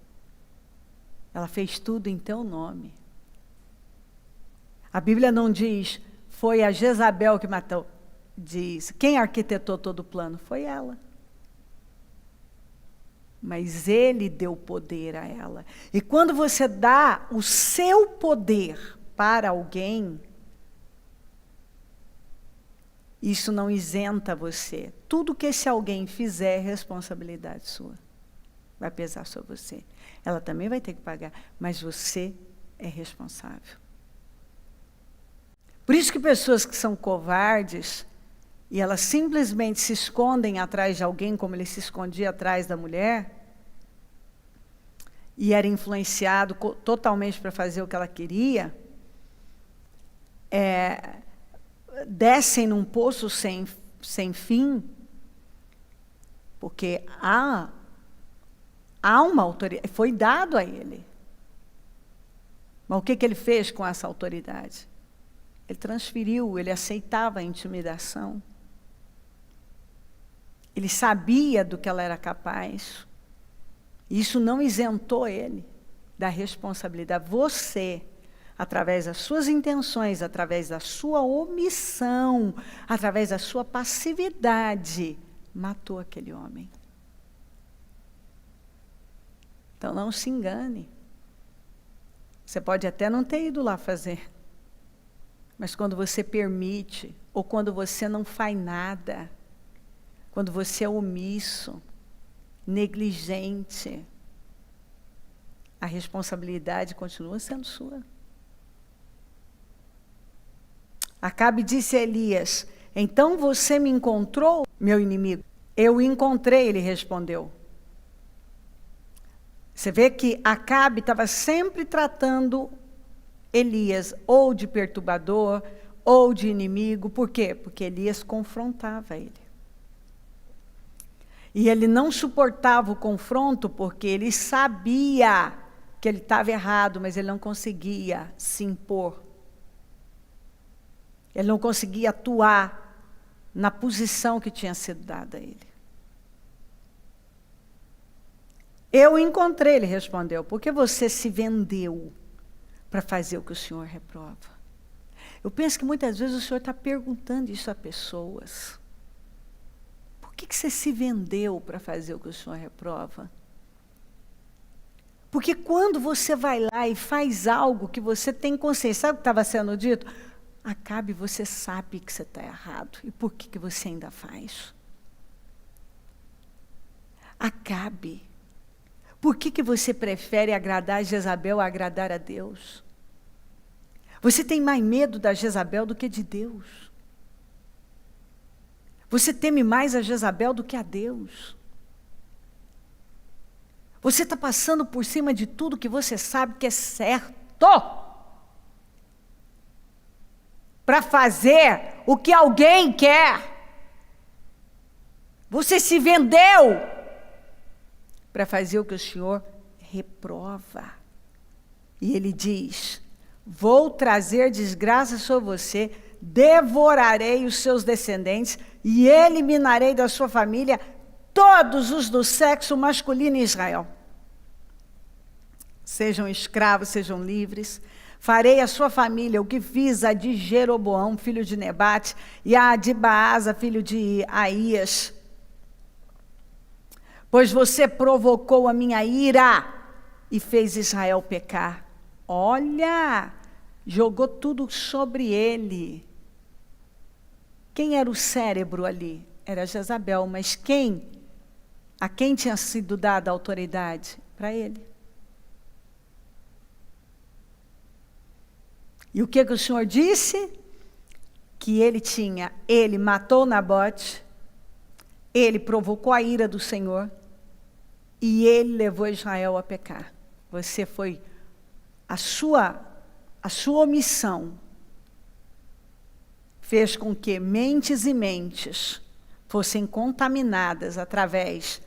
Ela fez tudo em teu nome. A Bíblia não diz, foi a Jezabel que matou. Diz, quem arquitetou todo o plano? Foi ela. Mas ele deu poder a ela. E quando você dá o seu poder para alguém, isso não isenta você. Tudo que esse alguém fizer é responsabilidade sua. Vai pesar sobre você. Ela também vai ter que pagar, mas você é responsável. Por isso que pessoas que são covardes, e elas simplesmente se escondem atrás de alguém, como ele se escondia atrás da mulher, e era influenciado totalmente para fazer o que ela queria, descem num poço sem fim, porque há uma autoridade, foi dado a ele. Mas o que ele fez com essa autoridade? Ele transferiu, ele aceitava a intimidação. Ele sabia do que ela era capaz. Isso não isentou ele da responsabilidade. Você, através das suas intenções, através da sua omissão, através da sua passividade, matou aquele homem. Então não se engane. Você pode até não ter ido lá fazer. Mas quando você permite, ou quando você não faz nada, quando você é omisso, negligente, a responsabilidade continua sendo sua. Acabe disse a Elias, então você me encontrou, meu inimigo? Eu o encontrei, ele respondeu. Você vê que Acabe estava sempre tratando Elias ou de perturbador, ou de inimigo. Por quê? Porque Elias confrontava ele. E ele não suportava o confronto porque ele sabia que ele estava errado, mas ele não conseguia se impor. Ele não conseguia atuar na posição que tinha sido dada a ele. Eu o encontrei, ele respondeu, porque você se vendeu para fazer o que o Senhor reprova. Eu penso que muitas vezes o Senhor está perguntando isso a pessoas. Por que você se vendeu para fazer o que o Senhor reprova? Porque quando você vai lá e faz algo que você tem consciência, sabe o que estava sendo dito? Acabe, você sabe que você está errado. E por que você ainda faz? Acabe. Por que você prefere agradar a Jezabel a agradar a Deus? Você tem mais medo da Jezabel do que de Deus. Você teme mais a Jezabel do que a Deus. Você está passando por cima de tudo que você sabe que é certo, para fazer o que alguém quer. Você se vendeu para fazer o que o Senhor reprova. E ele diz, vou trazer desgraça sobre você, devorarei os seus descendentes e eliminarei da sua família todos os do sexo masculino em Israel. Sejam escravos, sejam livres. Farei a sua família o que fiz a de Jeroboão, filho de Nebate, e a de Baasa, filho de Aías. Pois você provocou a minha ira e fez Israel pecar. Olha, jogou tudo sobre ele. Quem era o cérebro ali? Era Jezabel, mas a quem tinha sido dada a autoridade? Para ele. E o que o Senhor disse? Que ele matou Nabote, ele provocou a ira do Senhor, e ele levou Israel a pecar. A sua omissão fez com que mentes e mentes fossem contaminadas através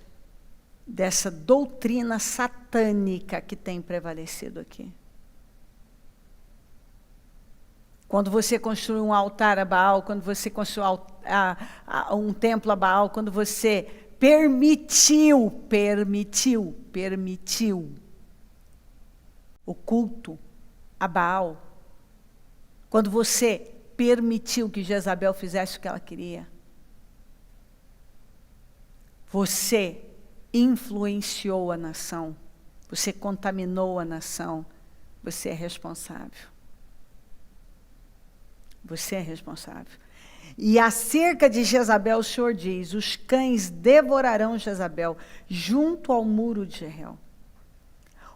dessa doutrina satânica que tem prevalecido aqui. Quando você construiu um altar a Baal, quando você construiu um templo a Baal, quando você permitiu o culto a Baal, quando você permitiu que Jezabel fizesse o que ela queria, você influenciou a nação, você contaminou a nação, você é responsável. Você é responsável. E acerca de Jezabel, o Senhor diz: os cães devorarão Jezabel junto ao muro de Jezreel.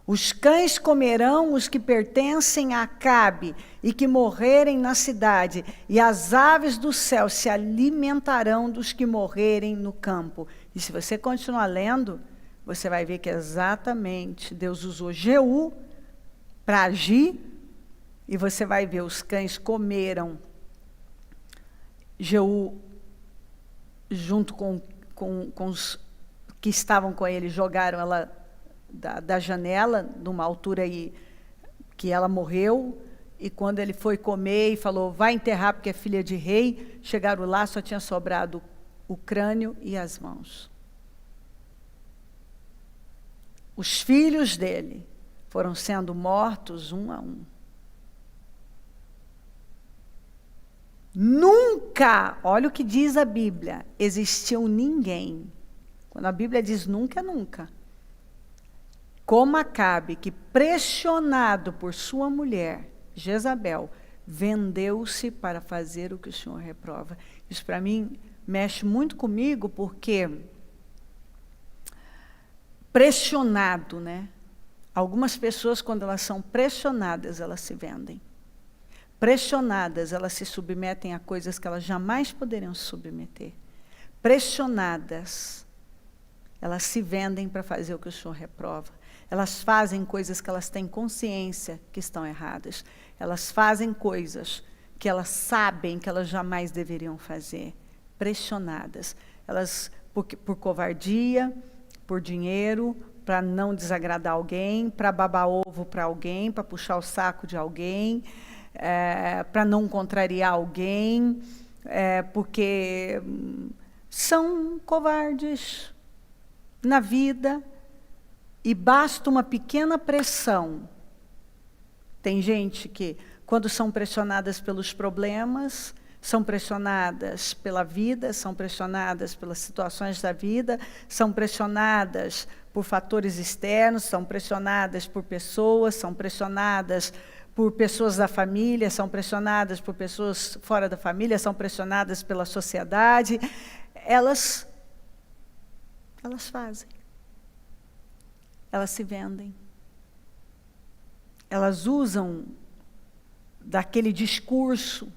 Os cães comerão os que pertencem a Acabe e que morrerem na cidade, e as aves do céu se alimentarão dos que morrerem no campo. E se você continuar lendo, você vai ver que exatamente Deus usou Jeú para agir, e você vai ver os cães comeram Jeú junto com os que estavam com ele, jogaram ela da janela, numa altura aí que ela morreu, e quando ele foi comer e falou, vai enterrar porque é filha de rei, chegaram lá, só tinha sobrado o crânio e as mãos. Os filhos dele foram sendo mortos um a um. Nunca, olha o que diz a Bíblia, existiu ninguém. Quando a Bíblia diz nunca, é nunca. Como Acabe, que pressionado por sua mulher, Jezabel, vendeu-se para fazer o que o Senhor reprova. Isso para mim mexe muito comigo, porque pressionado, né? Algumas pessoas, quando elas são pressionadas, elas se vendem. Pressionadas, elas se submetem a coisas que elas jamais poderiam se submeter. Pressionadas, elas se vendem para fazer o que o Senhor reprova. Elas fazem coisas que elas têm consciência que estão erradas. Elas fazem coisas que elas sabem que elas jamais deveriam fazer. Pressionadas. Elas, por covardia, por dinheiro, para não desagradar alguém, para babar ovo para alguém, para puxar o saco de alguém, para não contrariar alguém, porque são covardes na vida, e basta uma pequena pressão. Tem gente que, quando são pressionadas pelos problemas, são pressionadas pela vida, são pressionadas pelas situações da vida, são pressionadas por fatores externos, são pressionadas por pessoas, são pressionadas por pessoas da família, são pressionadas por pessoas fora da família, são pressionadas pela sociedade. Elas fazem. Elas se vendem. Elas usam daquele discurso.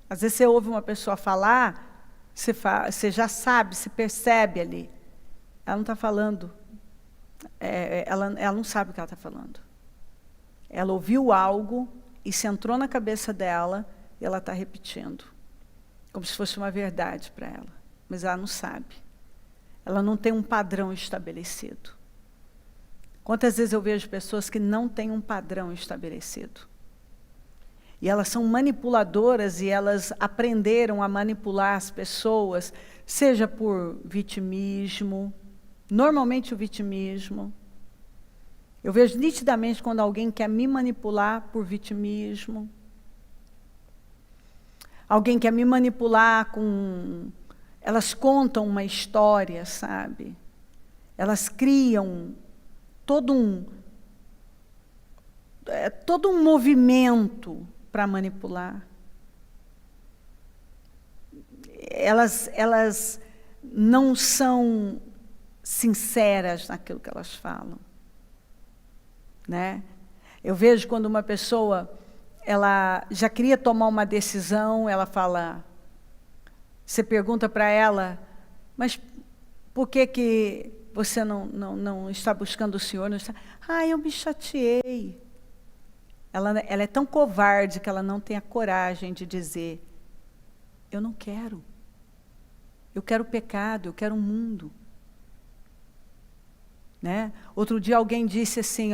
Às vezes você ouve uma pessoa falar, você já sabe, se percebe ali. Ela não está falando, ela não sabe o que ela está falando. Ela ouviu algo e se entrou na cabeça dela e ela está repetindo. Como se fosse uma verdade para ela. Mas ela não sabe. Ela não tem um padrão estabelecido. Quantas vezes eu vejo pessoas que não têm um padrão estabelecido? E elas são manipuladoras e elas aprenderam a manipular as pessoas, seja por vitimismo, normalmente o vitimismo. Eu vejo nitidamente quando alguém quer me manipular por vitimismo. Alguém quer me manipular com... Elas contam uma história, sabe? Elas criam todo um movimento para manipular. Elas não são sinceras naquilo que elas falam, né? Eu vejo quando uma pessoa, ela já queria tomar uma decisão, ela fala, você pergunta para ela, mas por que você não está buscando o Senhor? Não está? Eu me chateei. Ela é tão covarde que ela não tem a coragem de dizer, eu não quero. Eu quero pecado, eu quero um mundo. Né? Outro dia alguém disse assim,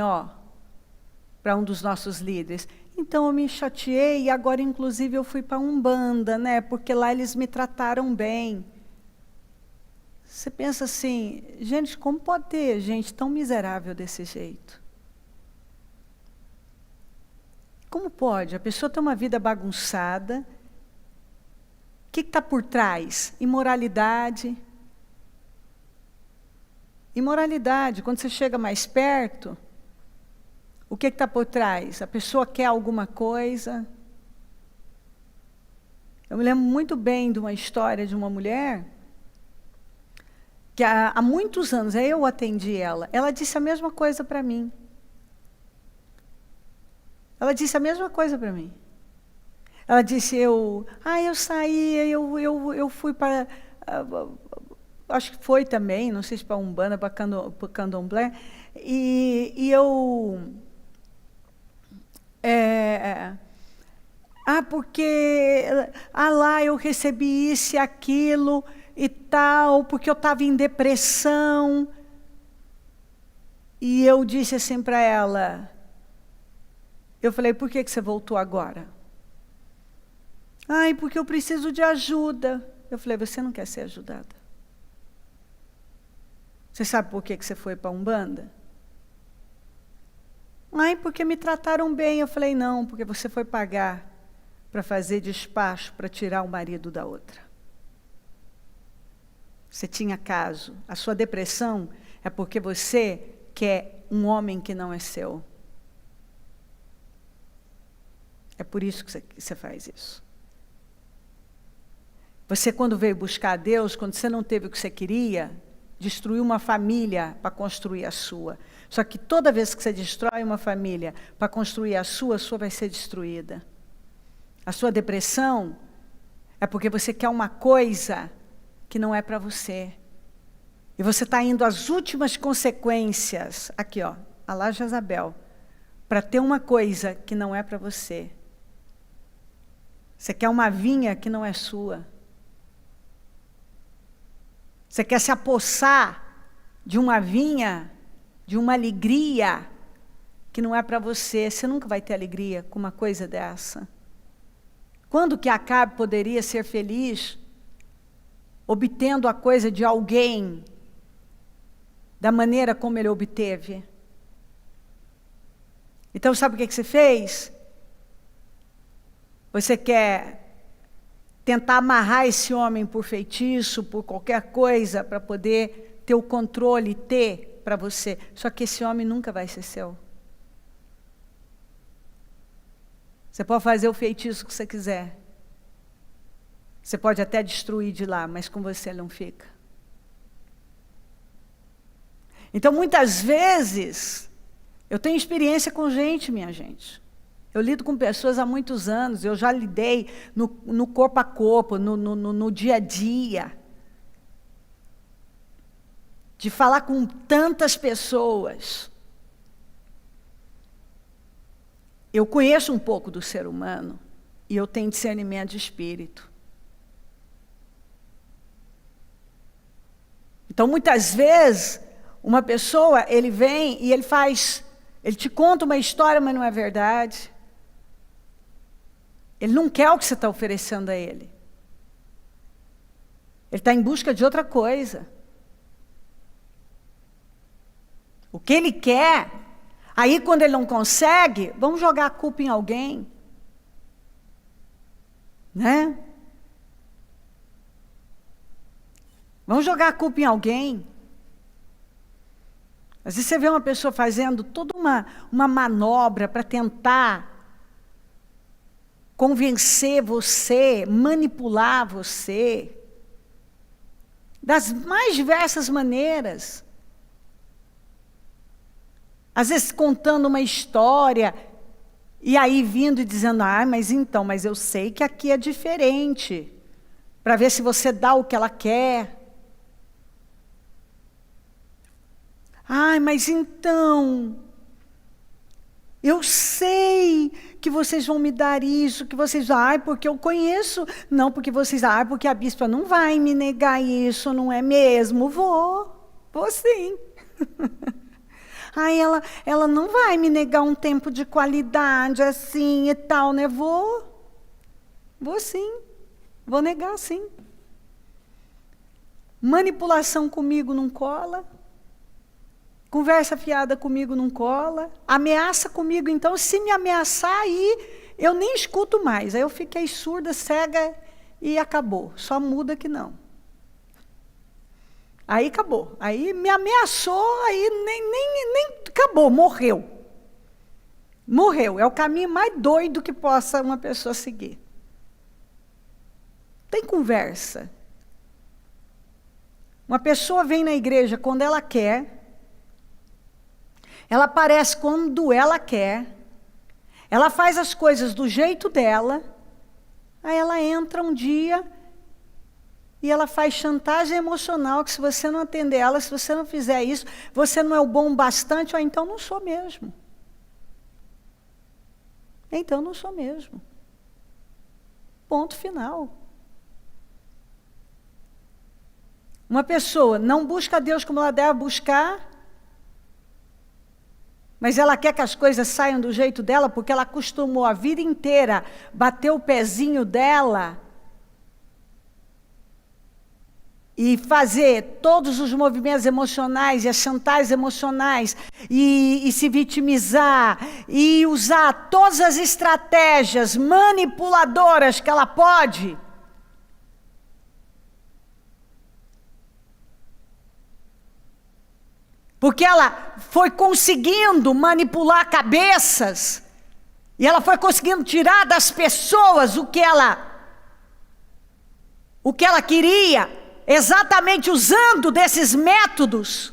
para um dos nossos líderes, então eu me chateei e agora inclusive eu fui para Umbanda, né? Porque lá eles me trataram bem. Você pensa assim, gente, como pode ter gente tão miserável desse jeito? Como pode? A pessoa tem uma vida bagunçada. O que está por trás? Imoralidade. Imoralidade. Quando você chega mais perto, o que está por trás? A pessoa quer alguma coisa. Eu me lembro muito bem de uma história de uma mulher que há muitos anos, eu atendi ela. Ela disse a mesma coisa para mim. Ela disse a mesma coisa para mim. Ela disse, eu saí, eu fui para, acho que foi também, não sei se para Umbanda, para Candomblé, e eu, porque lá eu recebi isso e aquilo e tal, porque eu estava em depressão. E eu disse assim para ela, eu falei, por que você voltou agora? Porque eu preciso de ajuda. Eu falei, você não quer ser ajudada? Você sabe por que você foi para Umbanda? Porque me trataram bem. Eu falei, não, porque você foi pagar para fazer despacho, para tirar o marido da outra. Você tinha caso. A sua depressão é porque você quer um homem que não é seu. É por isso que você faz isso. Você, quando veio buscar a Deus, quando você não teve o que você queria, destruiu uma família para construir a sua. Só que toda vez que você destrói uma família para construir a sua vai ser destruída. A sua depressão é porque você quer uma coisa que não é para você. E você está indo às últimas consequências, aqui, a lá Jezabel, para ter uma coisa que não é para você. Você quer uma vinha que não é sua. Você quer se apossar de uma vinha, de uma alegria que não é para você. Você nunca vai ter alegria com uma coisa dessa. Quando que Acabe poderia ser feliz obtendo a coisa de alguém da maneira como ele obteve? Então, sabe o que você fez? Você quer tentar amarrar esse homem por feitiço, por qualquer coisa, para poder ter o controle, ter para você. Só que esse homem nunca vai ser seu. Você pode fazer o feitiço que você quiser. Você pode até destruir de lá, mas com você ele não fica. Então, muitas vezes, eu tenho experiência com gente, minha gente. Eu lido com pessoas há muitos anos, eu já lidei no corpo a corpo, no dia a dia. De falar com tantas pessoas. Eu conheço um pouco do ser humano e eu tenho discernimento de espírito. Então, muitas vezes, uma pessoa, ele vem e ele te conta uma história, mas não é verdade. Ele não quer o que você está oferecendo a ele. Ele está em busca de outra coisa. O que ele quer, aí quando ele não consegue, vamos jogar a culpa em alguém. Né? Vamos jogar a culpa em alguém. Às vezes você vê uma pessoa fazendo toda uma manobra para tentar convencer você, manipular você, das mais diversas maneiras. Às vezes contando uma história, e aí vindo e dizendo, mas eu sei que aqui é diferente, para ver se você dá o que ela quer. Mas então, eu sei que vocês vão me dar isso, que vocês, porque eu conheço, não, porque vocês, porque a bispa não vai me negar isso, não é mesmo? Vou sim. Ela não vai me negar um tempo de qualidade assim e tal, né? Vou sim, vou negar sim. Manipulação comigo não cola. Conversa fiada comigo não cola. Ameaça comigo, então, se me ameaçar, aí eu nem escuto mais. Aí eu fiquei surda, cega e acabou. Só muda que não. Aí acabou. Aí me ameaçou, aí nem acabou, morreu. Morreu. É o caminho mais doido que possa uma pessoa seguir. Tem conversa. Uma pessoa vem na igreja quando ela quer. Ela aparece quando ela quer, ela faz as coisas do jeito dela, aí ela entra um dia e ela faz chantagem emocional, que se você não atender ela, se você não fizer isso, você não é o bom bastante, ou então não sou mesmo. Então não sou mesmo. Ponto final. Uma pessoa não busca Deus como ela deve buscar, mas ela quer que as coisas saiam do jeito dela, porque ela acostumou a vida inteira bater o pezinho dela e fazer todos os movimentos emocionais e as chantagens emocionais e se vitimizar e usar todas as estratégias manipuladoras que ela pode. Porque ela foi conseguindo manipular cabeças, e ela foi conseguindo tirar das pessoas o que ela queria, exatamente usando desses métodos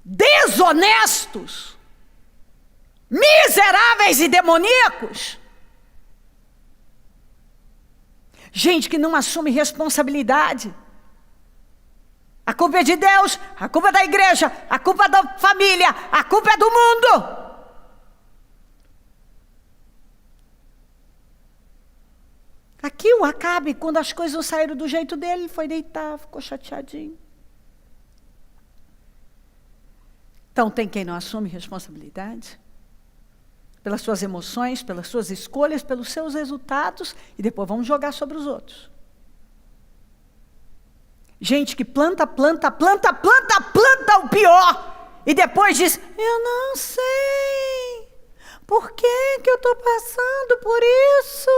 desonestos, miseráveis e demoníacos. Gente que não assume responsabilidade. A culpa é de Deus, a culpa é da igreja, a culpa é da família, a culpa é do mundo. Aqui o Acabe, quando as coisas não saíram do jeito dele, ele foi deitar, ficou chateadinho. Então tem quem não assume responsabilidade pelas suas emoções, pelas suas escolhas, pelos seus resultados, e depois vamos jogar sobre os outros. Gente que planta o pior, e depois diz, eu não sei, por que eu estou passando por isso?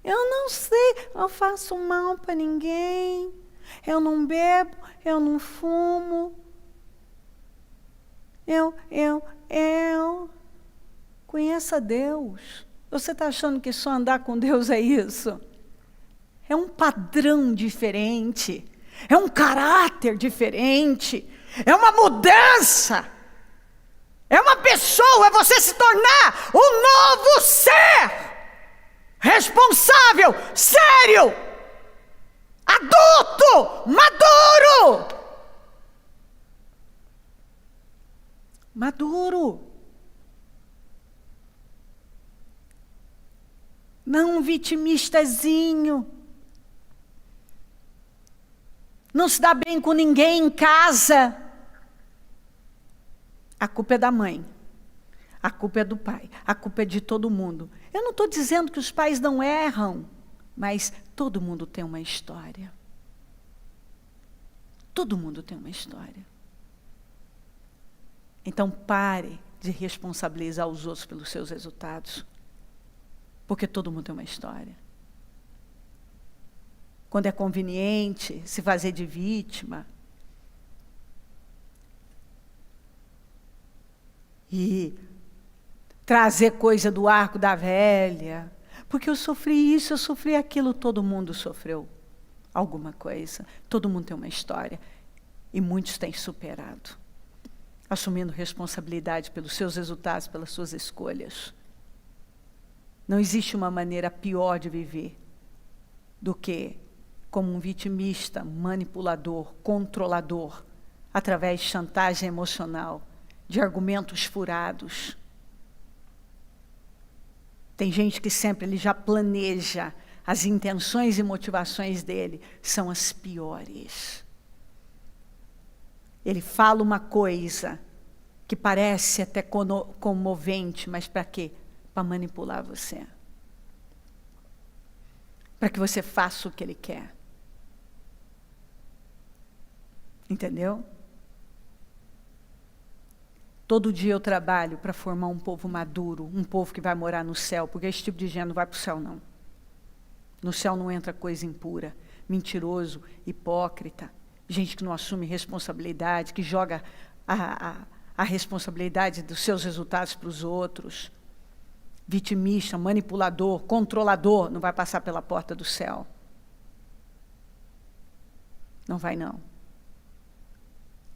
Eu não sei, eu faço mal para ninguém, eu não bebo, eu não fumo, eu conheça Deus. Você está achando que só andar com Deus é isso? É um padrão diferente, é um caráter diferente, é uma mudança, é uma pessoa, é você se tornar um novo ser, responsável, sério, adulto, maduro. Não um vitimistazinho. Não se dá bem com ninguém em casa. A culpa é da mãe. A culpa é do pai. A culpa é de todo mundo. Eu não estou dizendo que os pais não erram, mas todo mundo tem uma história. Todo mundo tem uma história. Então pare de responsabilizar os outros pelos seus resultados. Porque todo mundo tem uma história. Quando é conveniente se fazer de vítima. E trazer coisa do arco da velha. Porque eu sofri isso, eu sofri aquilo, todo mundo sofreu alguma coisa. Todo mundo tem uma história. E muitos têm superado. Assumindo responsabilidade pelos seus resultados, pelas suas escolhas. Não existe uma maneira pior de viver do que como um vitimista, manipulador, controlador, através de chantagem emocional, de argumentos furados. Tem gente que sempre ele já planeja, as intenções e motivações dele são as piores. Ele fala uma coisa que parece até comovente, mas para quê? Para manipular você. Para que você faça o que ele quer. Entendeu? Todo dia eu trabalho para formar um povo maduro, um povo que vai morar no céu, porque esse tipo de gente não vai para o céu, não. No céu não entra coisa impura, mentiroso, hipócrita, gente que não assume responsabilidade, que joga a responsabilidade dos seus resultados para os outros. Vitimista, manipulador, controlador, não vai passar pela porta do céu. Não vai, não.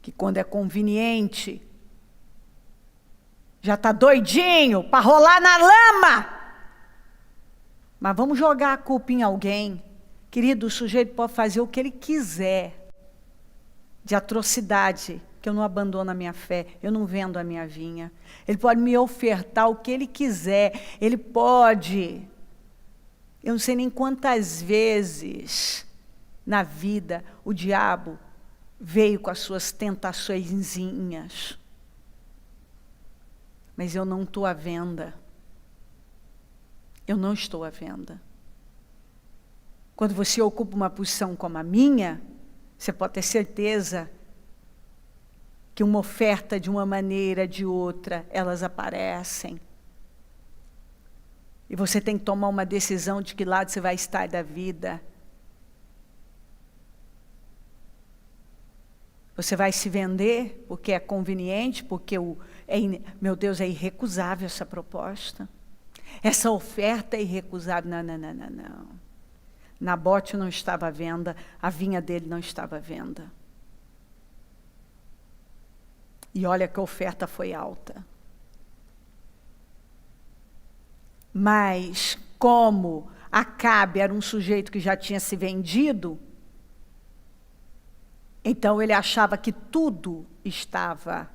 Que quando é conveniente, já está doidinho para rolar na lama. Mas vamos jogar a culpa em alguém. Querido, o sujeito pode fazer o que ele quiser de atrocidade, que eu não abandono a minha fé, eu não vendo a minha vinha. Ele pode me ofertar o que ele quiser, ele pode. Eu não sei nem quantas vezes na vida o diabo veio com as suas tentaçõezinhas. Mas eu não estou à venda. Eu não estou à venda. Quando você ocupa uma posição como a minha, você pode ter certeza que uma oferta de uma maneira, de outra, elas aparecem. E você tem que tomar uma decisão de que lado você vai estar da vida. Você vai se vender porque é conveniente, porque meu Deus, é irrecusável essa proposta. Essa oferta é irrecusável. Não. Nabote não estava à venda, a vinha dele não estava à venda. E olha que a oferta foi alta. Mas, como Acabe era um sujeito que já tinha se vendido, então ele achava que tudo estava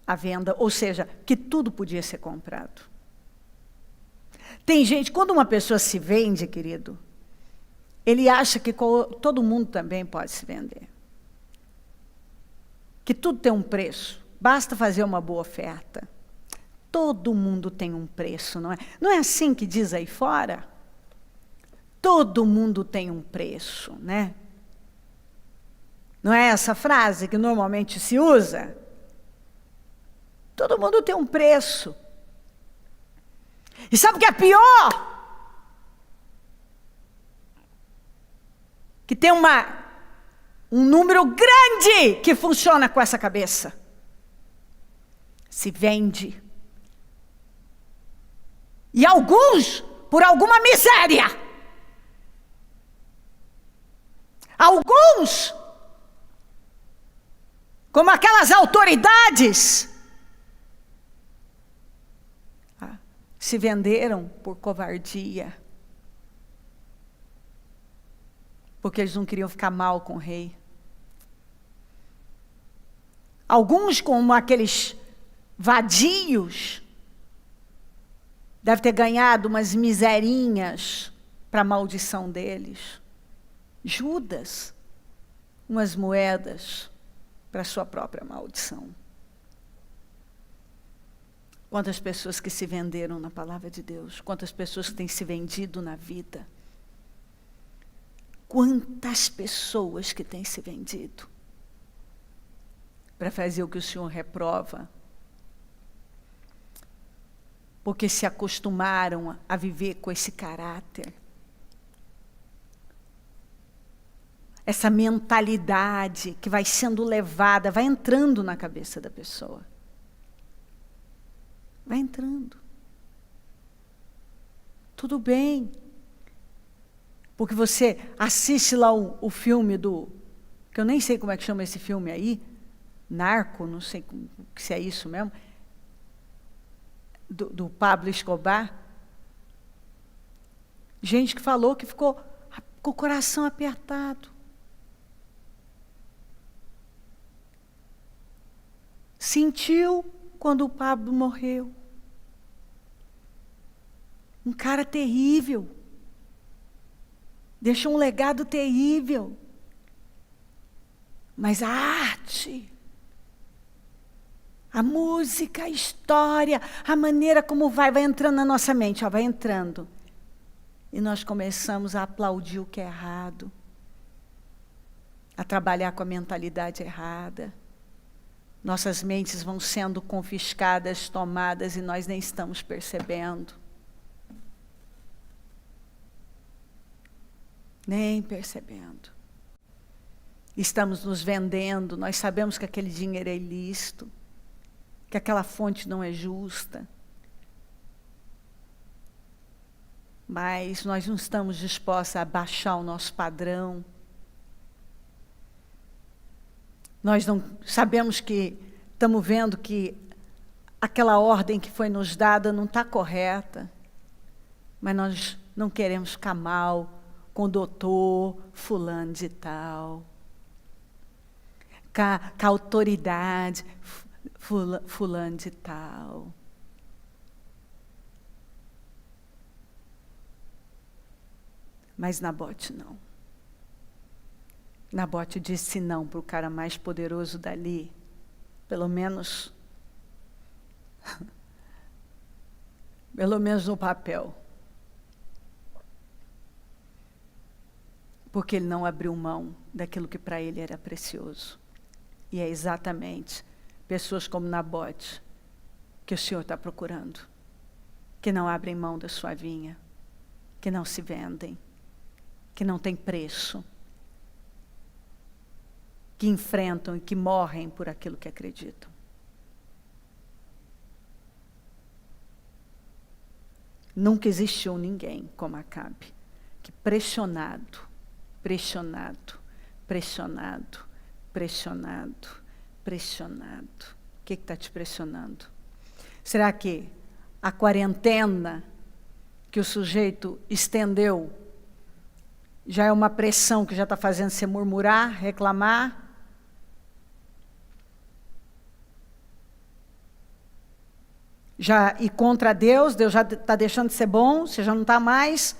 à venda, ou seja, que tudo podia ser comprado. Tem gente, quando uma pessoa se vende, querido, ele acha que todo mundo também pode se vender. Que tudo tem um preço, basta fazer uma boa oferta. Todo mundo tem um preço, não é? Não é assim que diz aí fora? Todo mundo tem um preço, né? Não é essa frase que normalmente se usa? Todo mundo tem um preço. E sabe o que é pior? Que tem um número grande que funciona com essa cabeça. Se vende. E alguns por alguma miséria. Alguns, como aquelas autoridades, se venderam por covardia. Porque eles não queriam ficar mal com o rei. Alguns, como aqueles vadios, devem ter ganhado umas miserinhas para a maldição deles. Judas, umas moedas para a sua própria maldição. Quantas pessoas que se venderam na palavra de Deus, quantas pessoas que têm se vendido na vida. Quantas pessoas que têm se vendido para fazer o que o Senhor reprova, porque se acostumaram a viver com esse caráter, essa mentalidade que vai sendo levada, vai entrando na cabeça da pessoa. Vai entrando. Tudo bem. Porque você assiste lá o filme que eu nem sei como é que chama esse filme aí, Narco, não sei se é isso mesmo, do Pablo Escobar. Gente que falou que ficou com o coração apertado. Sentiu quando o Pablo morreu. Um cara terrível. Deixou um legado terrível. Mas a arte, a música, a história, a maneira como vai entrando na nossa mente, vai entrando. E nós começamos a aplaudir o que é errado, a trabalhar com a mentalidade errada. Nossas mentes vão sendo confiscadas, tomadas, e nós nem estamos percebendo. Nem percebendo. Estamos nos vendendo, nós sabemos que aquele dinheiro é ilícito, que aquela fonte não é justa. Mas nós não estamos dispostos a baixar o nosso padrão. Nós não sabemos que estamos vendo que aquela ordem que foi nos dada não está correta, mas nós não queremos ficar mal com o doutor fulano de tal, com a autoridade fulano de tal. Mas Nabote não. Nabote disse não para o cara mais poderoso dali, pelo menos no papel. Porque ele não abriu mão daquilo que para ele era precioso. E é exatamente pessoas como Nabote que o Senhor está procurando, que não abrem mão da sua vinha, que não se vendem, que não tem preço, que enfrentam e que morrem por aquilo que acreditam. Nunca existiu ninguém como Acabe, que pressionado, o que está te pressionando? Será que a quarentena que o sujeito estendeu já é uma pressão que já está fazendo você murmurar, reclamar? Já ir contra Deus já está deixando de ser bom, você já não está mais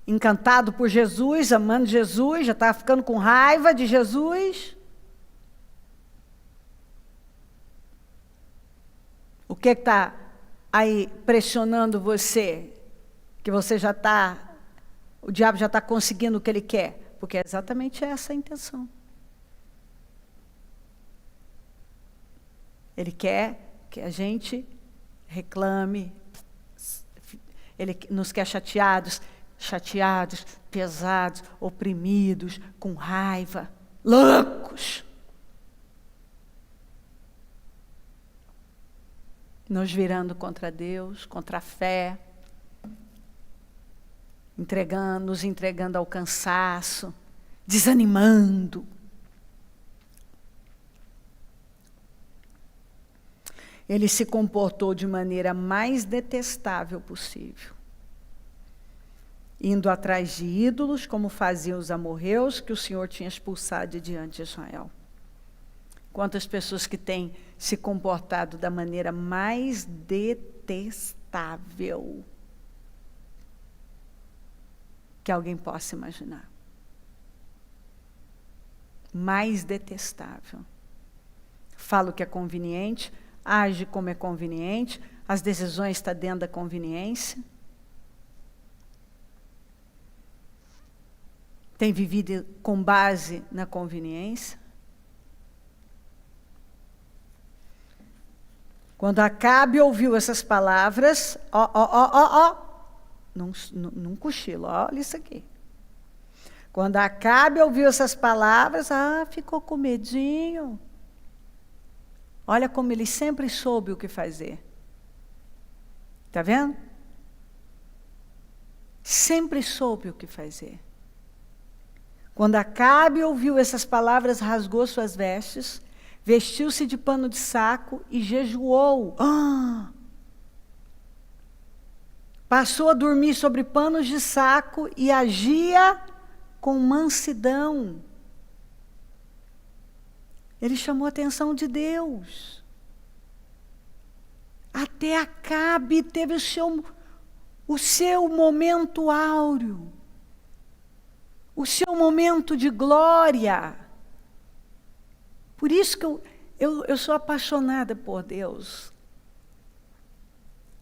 encantado por Jesus, amando Jesus, já está ficando com raiva de Jesus? O que está aí pressionando você? Que você já está, o diabo já está conseguindo o que ele quer? Porque é exatamente essa a intenção. Ele quer que a gente reclame, ele nos quer chateados, pesados, oprimidos, com raiva, loucos. Nos virando contra Deus, contra a fé, nos entregando ao cansaço, desanimando. Ele se comportou de maneira mais detestável possível, indo atrás de ídolos, como faziam os amorreus, que o Senhor tinha expulsado de diante de Israel. Quantas pessoas que têm se comportado da maneira mais detestável que alguém possa imaginar. Mais detestável. Fala o que é conveniente, age como é conveniente, as decisões estão dentro da conveniência. Tem vivido com base na conveniência. Quando Acabe ouviu essas palavras, não cochilo, olha isso aqui. Quando Acabe ouviu essas palavras, ficou com medinho. Olha como ele sempre soube o que fazer. Está vendo? Sempre soube o que fazer. Quando Acabe ouviu essas palavras, rasgou suas vestes, vestiu-se de pano de saco e jejuou. Passou a dormir sobre panos de saco e agia com mansidão. Ele chamou a atenção de Deus. Até Acabe teve o seu momento áureo, o seu momento de glória. Por isso que eu sou apaixonada por Deus.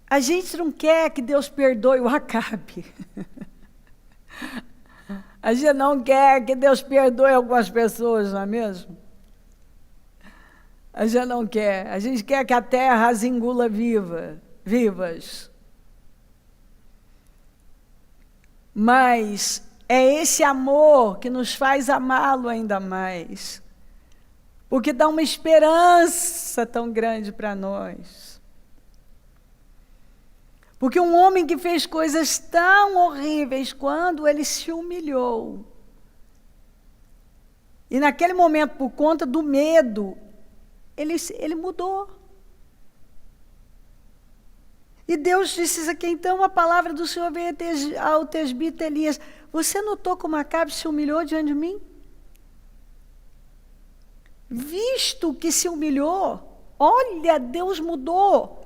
A gente não quer que Deus perdoe o Acabe. A gente não quer que Deus perdoe algumas pessoas, não é mesmo? A gente não quer. A gente quer que a terra as engula vivas. Mas é esse amor que nos faz amá-lo ainda mais. Porque dá uma esperança tão grande para nós. Porque um homem que fez coisas tão horríveis, quando ele se humilhou, e naquele momento, por conta do medo, ele mudou. E Deus disse isso aqui, então a palavra do Senhor veio ao tesbita Elias. Você notou como Acabe se humilhou diante de mim? Visto que se humilhou, olha, Deus mudou.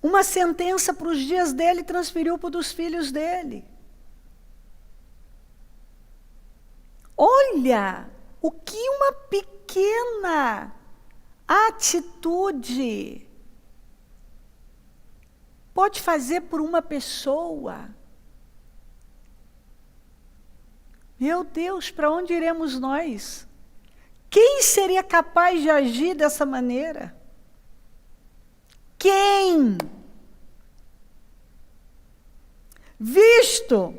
Uma sentença para os dias dele transferiu para os dos filhos dele. Olha, o que uma pequena atitude pode fazer por uma pessoa. Meu Deus, para onde iremos nós? Quem seria capaz de agir dessa maneira? Quem? Visto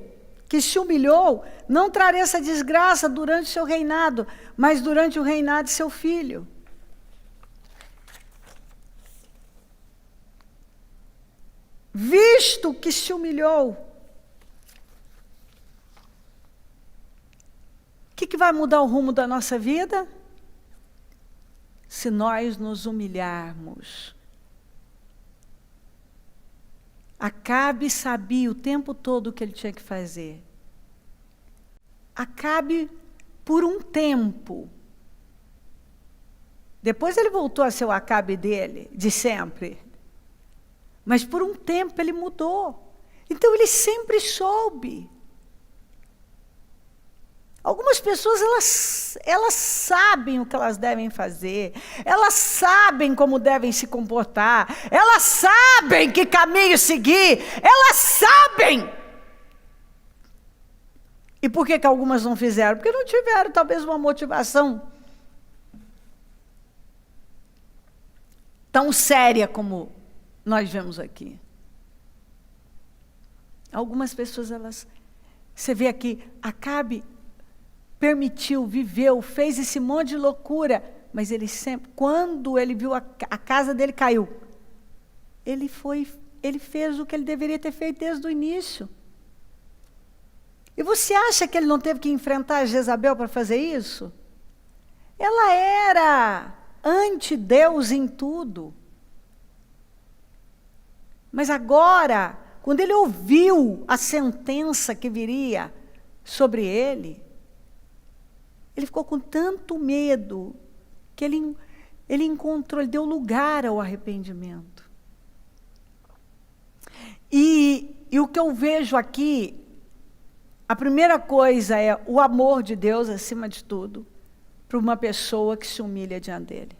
que se humilhou, não trará essa desgraça durante seu reinado, mas durante o reinado de seu filho. Visto que se humilhou, o que vai mudar o rumo da nossa vida? Se nós nos humilharmos. Acabe sabia o tempo todo o que ele tinha que fazer. Acabe por um tempo. Depois ele voltou a ser o Acabe dele, de sempre. Mas por um tempo ele mudou. Então ele sempre soube. Algumas pessoas, elas sabem o que elas devem fazer, elas sabem como devem se comportar, elas sabem que caminho seguir, elas sabem. E por que algumas não fizeram? Porque não tiveram talvez uma motivação tão séria como nós vemos aqui. Algumas pessoas, você vê aqui, Acabe permitiu, viveu, fez esse monte de loucura, mas ele sempre, quando ele viu a casa dele caiu, ele fez o que ele deveria ter feito desde o início. E você acha que ele não teve que enfrentar a Jezabel para fazer isso? Ela era anti-Deus em tudo. Mas agora, quando ele ouviu a sentença que viria sobre ele ficou com tanto medo que ele encontrou, ele deu lugar ao arrependimento. E o que eu vejo aqui, a primeira coisa é o amor de Deus acima de tudo, para uma pessoa que se humilha diante dele.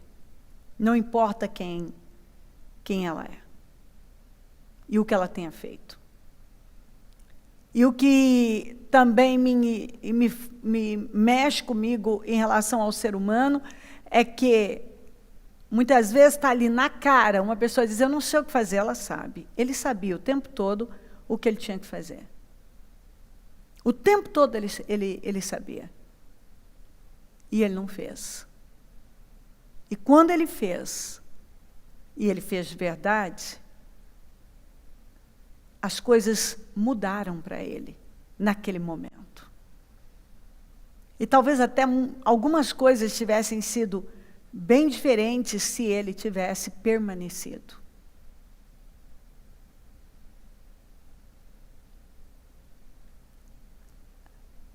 Não importa quem ela é. E o que ela tenha feito. E o que também me mexe comigo em relação ao ser humano é que muitas vezes está ali na cara, uma pessoa diz, eu não sei o que fazer, ela sabe. Ele sabia o tempo todo o que ele tinha que fazer. O tempo todo ele sabia. E ele não fez. E quando ele fez, e ele fez de verdade, as coisas mudaram para ele naquele momento. E talvez até algumas coisas tivessem sido bem diferentes se ele tivesse permanecido.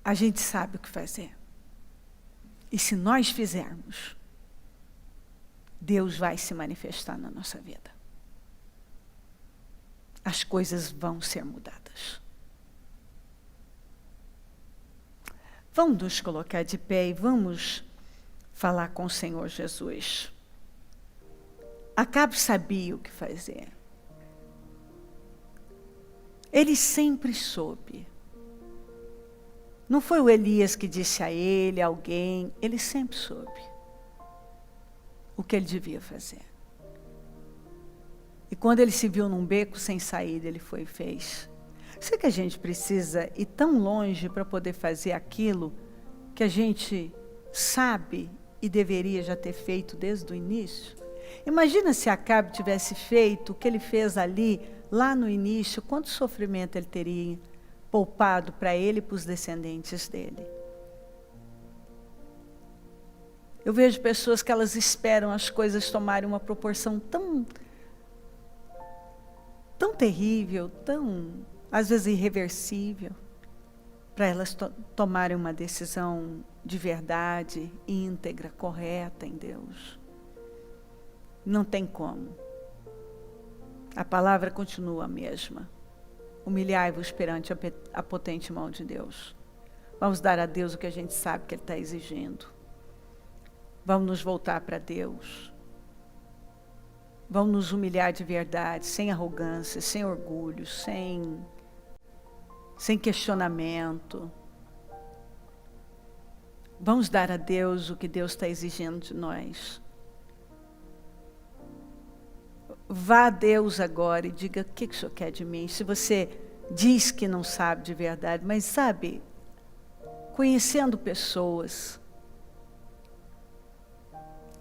A gente sabe o que fazer. E se nós fizermos, Deus vai se manifestar na nossa vida. As coisas vão ser mudadas. Vamos nos colocar de pé e vamos falar com o Senhor Jesus. Acabe sabia o que fazer. Ele sempre soube. Não foi o Elias que disse a ele, alguém, ele sempre soube o que ele devia fazer. E quando ele se viu num beco sem saída, ele foi e fez. Será que a gente precisa ir tão longe para poder fazer aquilo que a gente sabe e deveria já ter feito desde o início? Imagina se Acabe tivesse feito o que ele fez ali, lá no início, quanto sofrimento ele teria poupado para ele e para os descendentes dele. Eu vejo pessoas que elas esperam as coisas tomarem uma proporção tão terrível, tão, às vezes, irreversível, para elas tomarem uma decisão de verdade, íntegra, correta em Deus. Não tem como. A palavra continua a mesma. Humilhai-vos perante a potente mão de Deus. Vamos dar a Deus o que a gente sabe que Ele está exigindo. Vamos nos voltar para Deus. Vamos nos humilhar de verdade, sem arrogância, sem orgulho, sem questionamento. Vamos dar a Deus o que Deus está exigindo de nós. Vá a Deus agora e diga o que o Senhor quer de mim. Se você diz que não sabe de verdade, mas sabe, conhecendo pessoas,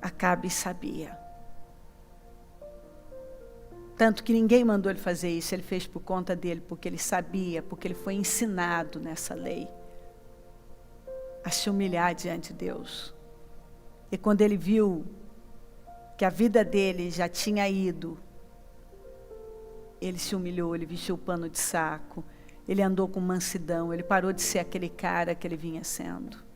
Acabe sabia. Tanto que ninguém mandou ele fazer isso, ele fez por conta dele, porque ele sabia, porque ele foi ensinado nessa lei a se humilhar diante de Deus. E quando ele viu que a vida dele já tinha ido, ele se humilhou, ele vestiu o pano de saco, ele andou com mansidão, ele parou de ser aquele cara que ele vinha sendo.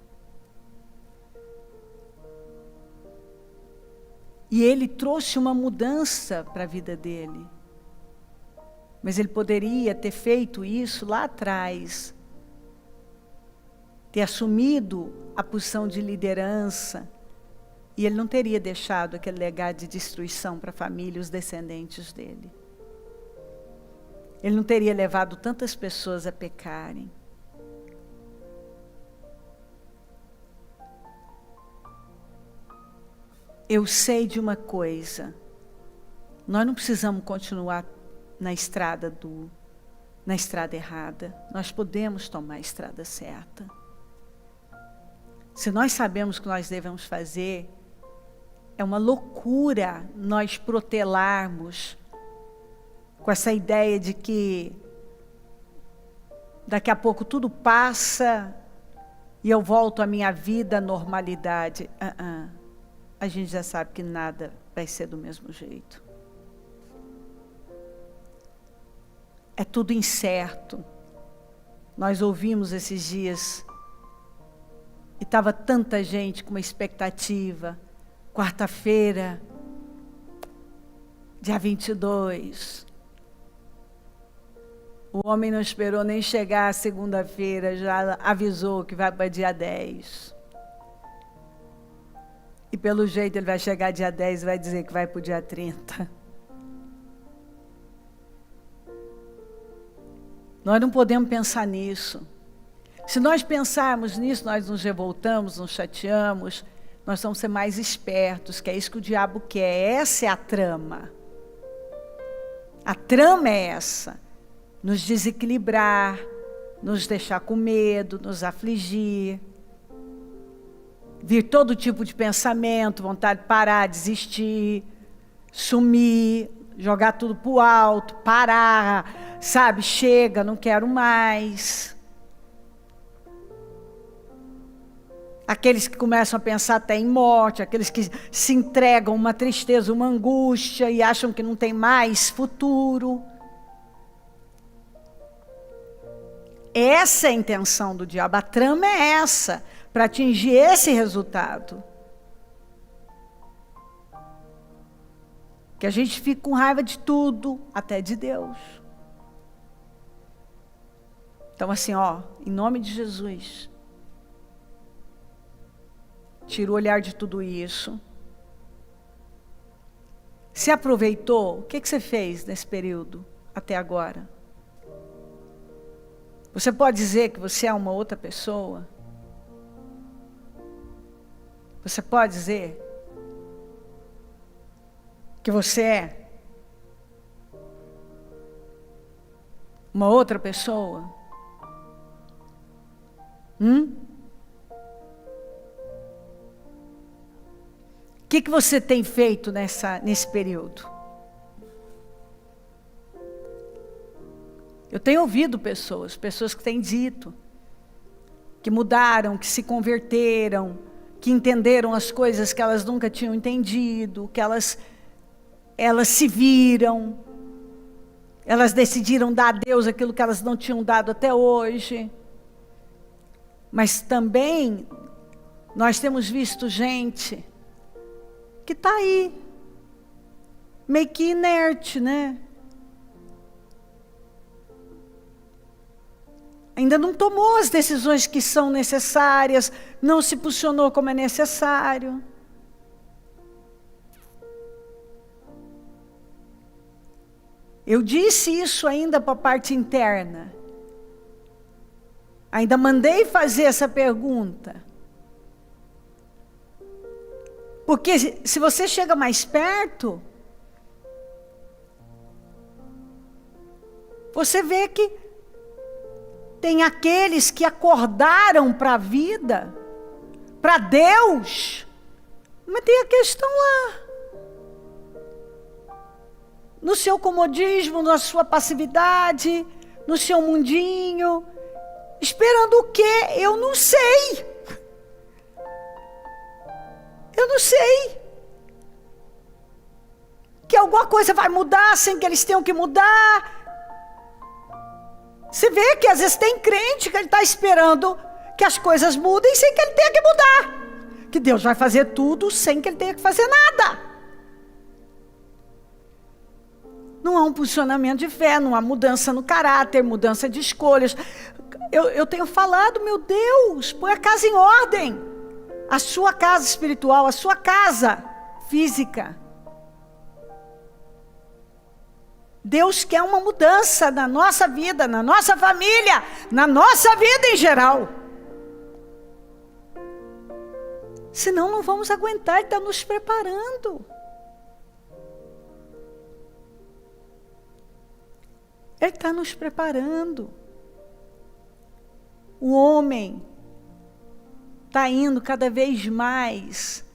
E ele trouxe uma mudança para a vida dele. Mas ele poderia ter feito isso lá atrás, ter assumido a posição de liderança, e ele não teria deixado aquele legado de destruição para a família e os descendentes dele. Ele não teria levado tantas pessoas a pecarem. Eu sei de uma coisa, nós não precisamos continuar na estrada errada, nós podemos tomar a estrada certa. Se nós sabemos o que nós devemos fazer, é uma loucura nós protelarmos com essa ideia de que daqui a pouco tudo passa e eu volto à minha vida, à normalidade. A gente já sabe que nada vai ser do mesmo jeito. É tudo incerto. Nós ouvimos esses dias e estava tanta gente com uma expectativa. Quarta-feira, dia 22. O homem não esperou nem chegar a segunda-feira, já avisou que vai para dia 10. E pelo jeito ele vai chegar dia 10 e vai dizer que vai para o dia 30. Nós não podemos pensar nisso. Se nós pensarmos nisso, nós nos revoltamos, nos chateamos, nós vamos ser mais espertos, que é isso que o diabo quer. Essa é a trama. A trama é essa. Nos desequilibrar, nos deixar com medo, nos afligir. Vir todo tipo de pensamento, vontade de parar, desistir, sumir, jogar tudo para o alto, parar, sabe, chega, não quero mais. Aqueles que começam a pensar até em morte, aqueles que se entregam uma tristeza, uma angústia e acham que não tem mais futuro. Essa é a intenção do diabo, a trama é essa, para atingir esse resultado. Que a gente fique com raiva de tudo, até de Deus. Então assim, em nome de Jesus, tira o olhar de tudo isso. Se aproveitou, o que você fez nesse período, até agora? Você pode dizer que você é uma outra pessoa? Você pode dizer que você é uma outra pessoa? O que você tem feito nesse período? Eu tenho ouvido pessoas que têm dito, que mudaram, que se converteram, que entenderam as coisas que elas nunca tinham entendido, que elas se viram, elas decidiram dar a Deus aquilo que elas não tinham dado até hoje. Mas também nós temos visto gente que está aí, meio que inerte, né? Ainda não tomou as decisões que são necessárias, não se posicionou como é necessário. Eu disse isso ainda para a parte interna. Ainda mandei fazer essa pergunta. Porque se você chega mais perto, você vê que tem aqueles que acordaram para a vida, para Deus, mas tem a questão lá. No seu comodismo, na sua passividade, no seu mundinho, esperando o quê? Eu não sei. Eu não sei. Que alguma coisa vai mudar sem que eles tenham que mudar. Você vê que às vezes tem crente que ele está esperando que as coisas mudem sem que ele tenha que mudar. Que Deus vai fazer tudo sem que ele tenha que fazer nada. Não há um posicionamento de fé, não há mudança no caráter, mudança de escolhas. Eu tenho falado, meu Deus, põe a casa em ordem. A sua casa espiritual, a sua casa física. Deus quer uma mudança na nossa vida, na nossa família, na nossa vida em geral. Senão não vamos aguentar, Ele está nos preparando. Ele está nos preparando. O homem está indo cada vez mais.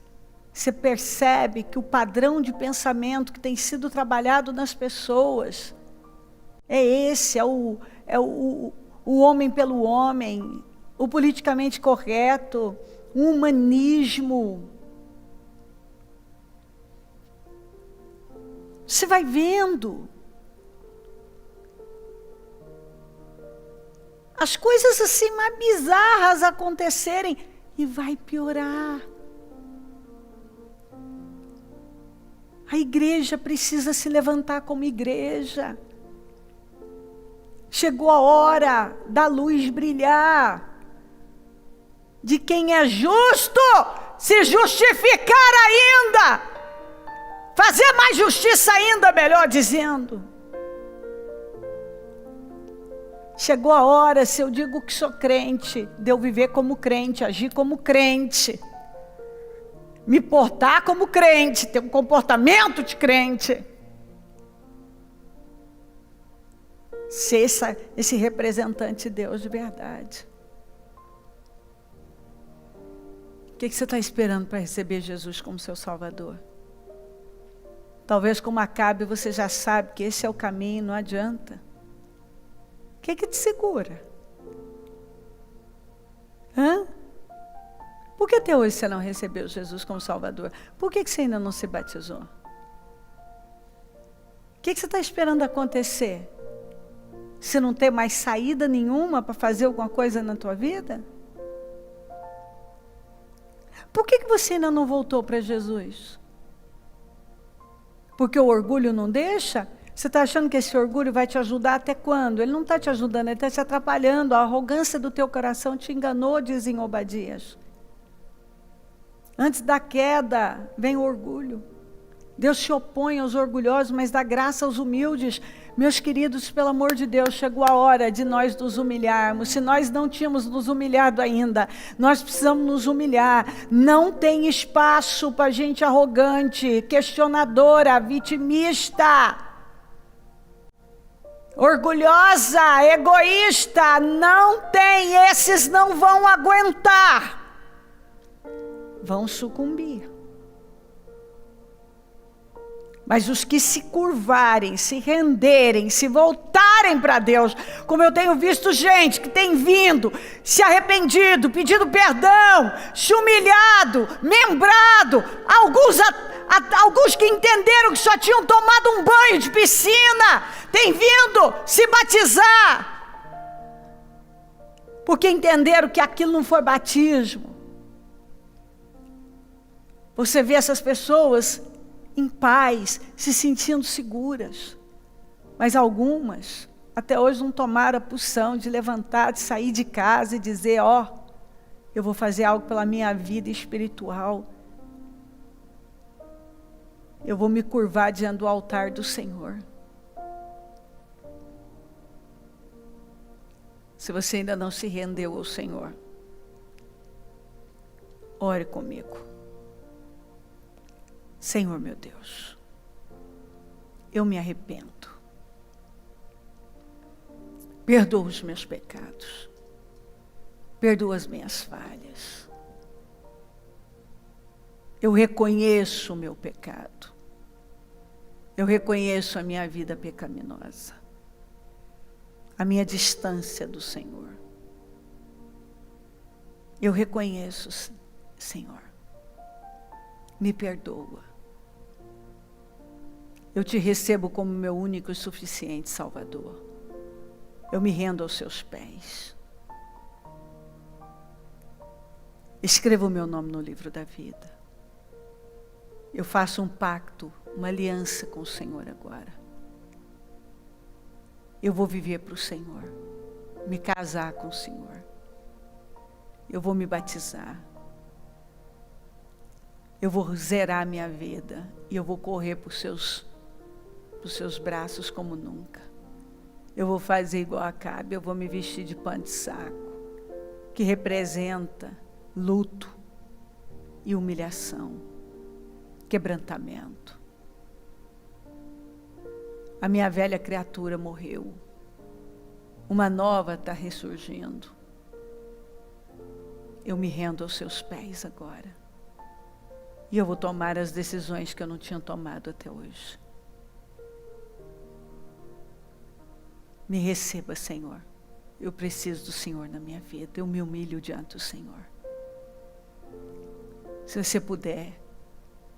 Você percebe que o padrão de pensamento que tem sido trabalhado nas pessoas é esse, é o homem pelo homem, o politicamente correto, o humanismo. Você vai vendo as coisas assim mais bizarras acontecerem e vai piorar. A igreja precisa se levantar como igreja. Chegou a hora da luz brilhar. De quem é justo se justificar ainda. Fazer mais justiça ainda, melhor dizendo. Chegou a hora, se eu digo que sou crente, de eu viver como crente, agir como crente. Me portar como crente, ter um comportamento de crente. Ser esse representante de Deus de verdade. O que você está esperando para receber Jesus como seu Salvador? Talvez como Acabe você já sabe que esse é o caminho, não adianta. que te segura? Hã? Por que até hoje você não recebeu Jesus como Salvador? Por que você ainda não se batizou? O que você está esperando acontecer? Se não tem mais saída nenhuma para fazer alguma coisa na tua vida? Por que você ainda não voltou para Jesus? Porque o orgulho não deixa? Você está achando que esse orgulho vai te ajudar até quando? Ele não está te ajudando, ele está te atrapalhando. A arrogância do teu coração te enganou, dizem Obadias. Antes da queda, vem o orgulho. Deus se opõe aos orgulhosos, mas dá graça aos humildes. Meus queridos, pelo amor de Deus, chegou a hora de nós nos humilharmos. Se nós não tínhamos nos humilhado ainda, nós precisamos nos humilhar. Não tem espaço para gente arrogante, questionadora, vitimista, orgulhosa, egoísta. Não tem, esses não vão aguentar. Vão sucumbir. Mas os que se curvarem, se renderem, se voltarem para Deus, como eu tenho visto gente que tem vindo, se arrependido, pedido perdão, se humilhado, membrado, alguns que entenderam que só tinham tomado um banho de piscina, têm vindo se batizar, porque entenderam que aquilo não foi batismo. Você vê essas pessoas em paz, se sentindo seguras. Mas algumas, até hoje não tomaram a posição de levantar, de sair de casa e dizer, eu vou fazer algo pela minha vida espiritual. Eu vou me curvar diante do altar do Senhor. Se você ainda não se rendeu ao Senhor, ore comigo. Senhor meu Deus, eu me arrependo. Perdoa os meus pecados. Perdoa as minhas falhas. Eu reconheço o meu pecado. Eu reconheço a minha vida pecaminosa. A minha distância do Senhor. Eu reconheço, Senhor. Me perdoa. Eu te recebo como meu único e suficiente Salvador. Eu me rendo aos seus pés. Escreva o meu nome no livro da vida. Eu faço um pacto, uma aliança com o Senhor agora. Eu vou viver para o Senhor, me casar com o Senhor. Eu vou me batizar. Eu vou zerar a minha vida e eu vou correr para os seus braços como nunca. Eu vou fazer igual Acabe, eu vou me vestir de pano de saco, que representa luto e humilhação, quebrantamento. A minha velha criatura morreu, uma nova está ressurgindo. Eu me rendo aos seus pés agora. E eu vou tomar as decisões que eu não tinha tomado até hoje. Me receba, Senhor. Eu preciso do Senhor na minha vida. Eu me humilho diante do Senhor. Se você puder,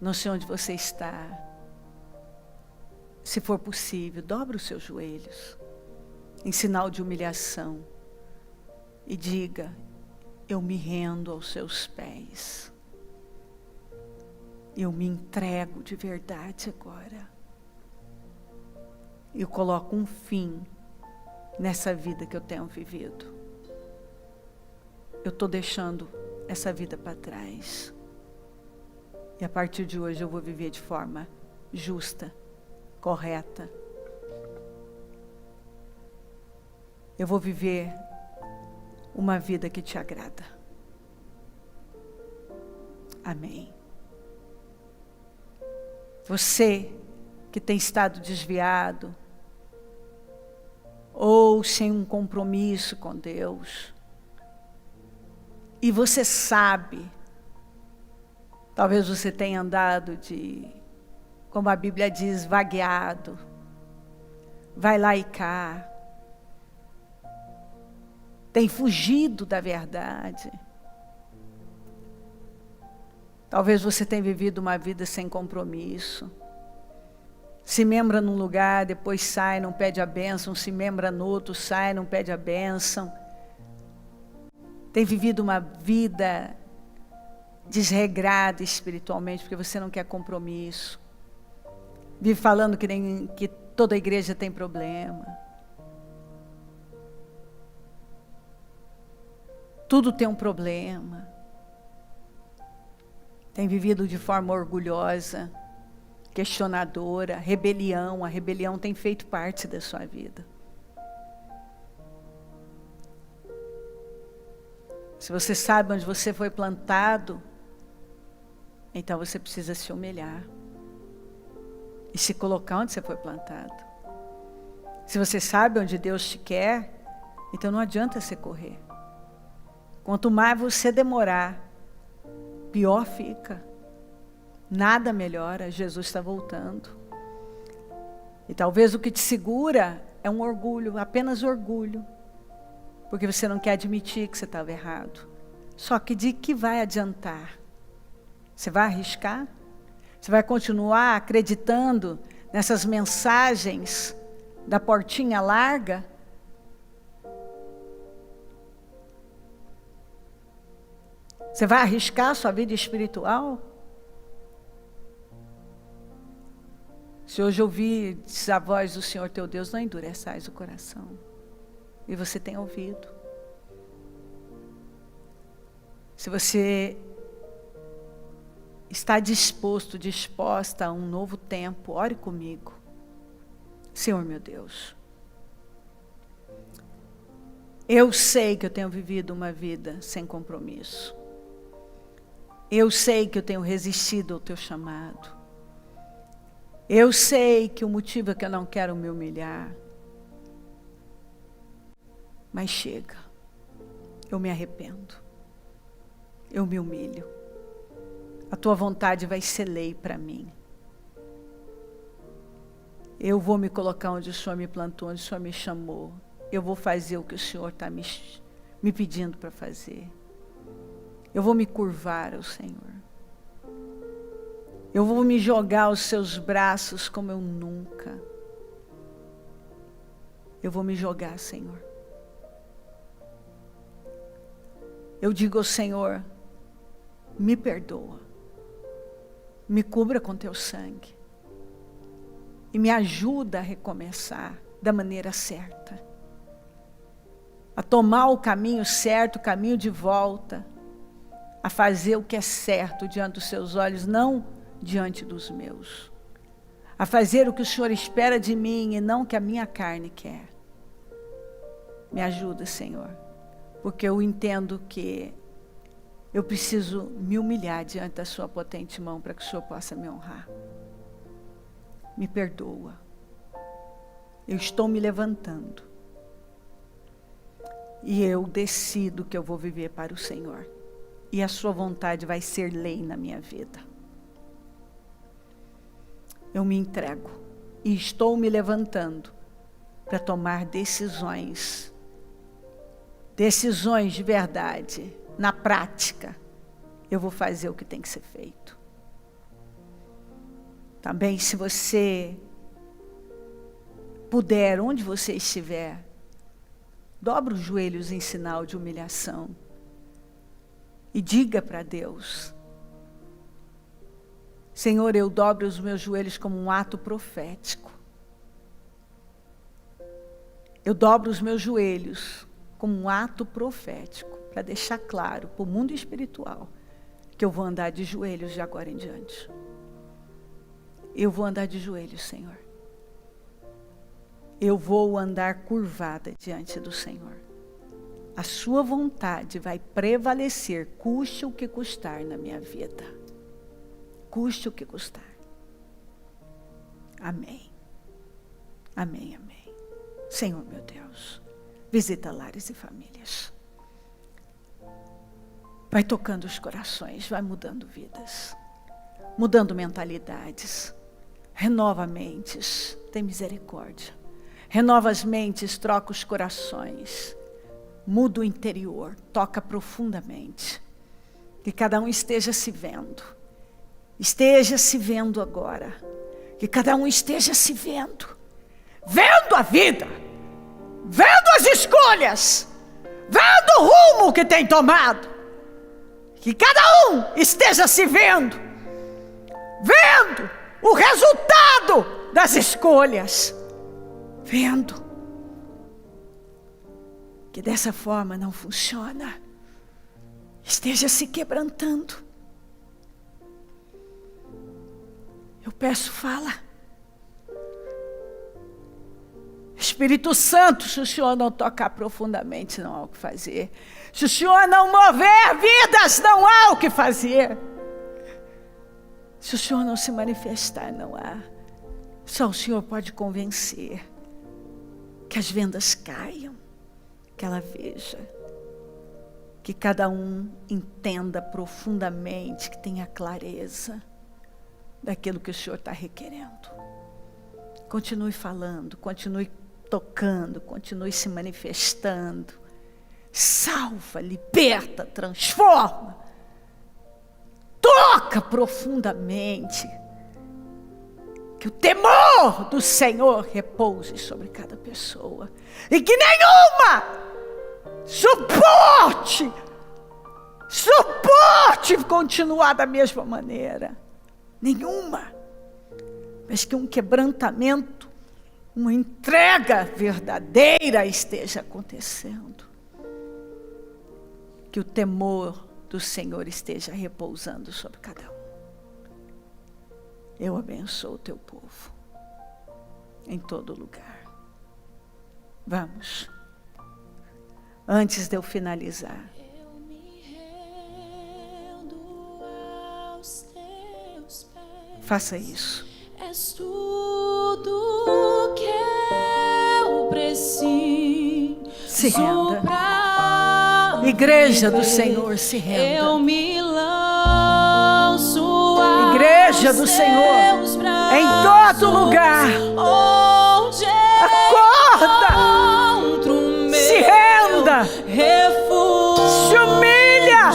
não sei onde você está. Se for possível, dobre os seus joelhos, em sinal de humilhação. E diga, eu me rendo aos seus pés. Eu me entrego de verdade agora. Eu coloco um fim nessa vida que eu tenho vivido. Eu estou deixando essa vida para trás. E a partir de hoje eu vou viver de forma justa, correta. Eu vou viver uma vida que te agrada. Amém. Você que tem estado desviado, ou sem um compromisso com Deus, e você sabe, talvez você tenha andado como a Bíblia diz, vagueado, vai lá e cá, tem fugido da verdade. Talvez você tenha vivido uma vida sem compromisso. Se membra num lugar, depois sai, não pede a bênção, se membra no outro, sai, não pede a bênção. Tem vivido uma vida desregrada espiritualmente, porque você não quer compromisso. Vive falando que toda a igreja tem problema. Tudo tem um problema. Tem vivido de forma orgulhosa, questionadora, rebelião. A rebelião tem feito parte da sua vida. Se você sabe onde você foi plantado, então você precisa se humilhar e se colocar onde você foi plantado. Se você sabe onde Deus te quer, então não adianta você correr. Quanto mais você demorar, pior fica. Nada melhora, Jesus está voltando. E talvez o que te segura é um orgulho, apenas orgulho. Porque você não quer admitir que você estava errado. Só que de que vai adiantar? Você vai arriscar? Você vai continuar acreditando nessas mensagens da portinha larga? Você vai arriscar a sua vida espiritual? Se hoje ouvir a voz do Senhor teu Deus, não endureçais o coração. E você tem ouvido. Se você está disposto, disposta a um novo tempo, ore comigo. Senhor meu Deus, eu sei que eu tenho vivido uma vida sem compromisso. Eu sei que eu tenho resistido ao teu chamado. Eu sei que o motivo é que eu não quero me humilhar. Mas chega, eu me arrependo, eu me humilho. A tua vontade vai ser lei para mim. Eu vou me colocar onde o Senhor me plantou, onde o Senhor me chamou. Eu vou fazer o que o Senhor está me pedindo para fazer. Eu vou me curvar ao Senhor. Eu vou me jogar aos seus braços como eu nunca. Eu vou me jogar, Senhor. Eu digo ao Senhor, me perdoa. Me cubra com teu sangue. E me ajuda a recomeçar da maneira certa. A tomar o caminho certo, o caminho de volta. A fazer o que é certo diante dos seus olhos, não diante dos meus. A fazer o que o Senhor espera de mim e não o que a minha carne quer. Me ajuda, Senhor. Porque eu entendo que eu preciso me humilhar diante da sua potente mão para que o Senhor possa me honrar. Me perdoa. Eu estou me levantando. E eu decido que eu vou viver para o Senhor. E a sua vontade vai ser lei na minha vida. Eu me entrego. E estou me levantando para tomar decisões. Decisões de verdade. Na prática. Eu vou fazer o que tem que ser feito. Também, se você puder, onde você estiver, dobre os joelhos em sinal de humilhação. E diga para Deus, Senhor, eu dobro os meus joelhos como um ato profético. Eu dobro os meus joelhos como um ato profético, para deixar claro para o mundo espiritual que eu vou andar de joelhos de agora em diante. Eu vou andar de joelhos, Senhor. Eu vou andar curvada diante do Senhor. A sua vontade vai prevalecer, custe o que custar na minha vida. Custe o que custar. Amém. Amém, amém. Senhor meu Deus, visita lares e famílias. Vai tocando os corações, vai mudando vidas. Mudando mentalidades. Renova mentes, tem misericórdia. Renova as mentes, troca os corações. muda o interior, toca profundamente. Que cada um esteja se vendo. Esteja se vendo agora. Que cada um esteja se vendo. Vendo a vida. Vendo as escolhas. Vendo o rumo que tem tomado. Que cada um esteja se vendo. Vendo o resultado das escolhas. Vendo. Que dessa forma não funciona. Esteja se quebrantando. Eu peço, fala. Espírito Santo, se o Senhor não tocar profundamente, não há o que fazer. Se o Senhor não mover vidas, não há o que fazer. Se o Senhor não se manifestar, não há. Só o Senhor pode convencer que as vendas caiam, que ela veja, que cada um entenda profundamente, que tenha clareza daquilo que o Senhor está requerendo. Continue falando, continue tocando, continue se manifestando. Salva, liberta, transforma. Toca profundamente. Que o temor do Senhor repouse sobre cada pessoa. E que nenhuma suporte continuar da mesma maneira. Nenhuma. Mas que um quebrantamento, uma entrega verdadeira esteja acontecendo. Que o temor do Senhor esteja repousando sobre cada um. Eu abençoo o teu povo em todo lugar. Vamos. Antes de eu finalizar, Eu me rendo aos teus pés. faça isso. És tudo que eu preciso. Se renda. pra Igreja do viver. Senhor, se renda. Eu me lanço Igreja aos do Senhor, teus em braços, todo lugar. onde Acorda. encontro meu Se renda. refúgio. Se humilha.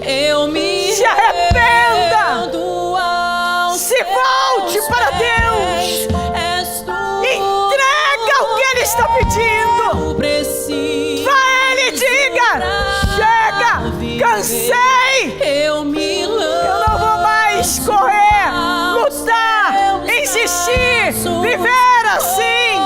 Eu me Se arrependa. rendo aos Se volte teus para pés. Deus. És tu Entrega o que Ele está pedindo. eu preciso. Vá a Ele e diga: chega, cansei. Eu me lanço. Eu não vou mais correr, lutar, insistir, viver assim.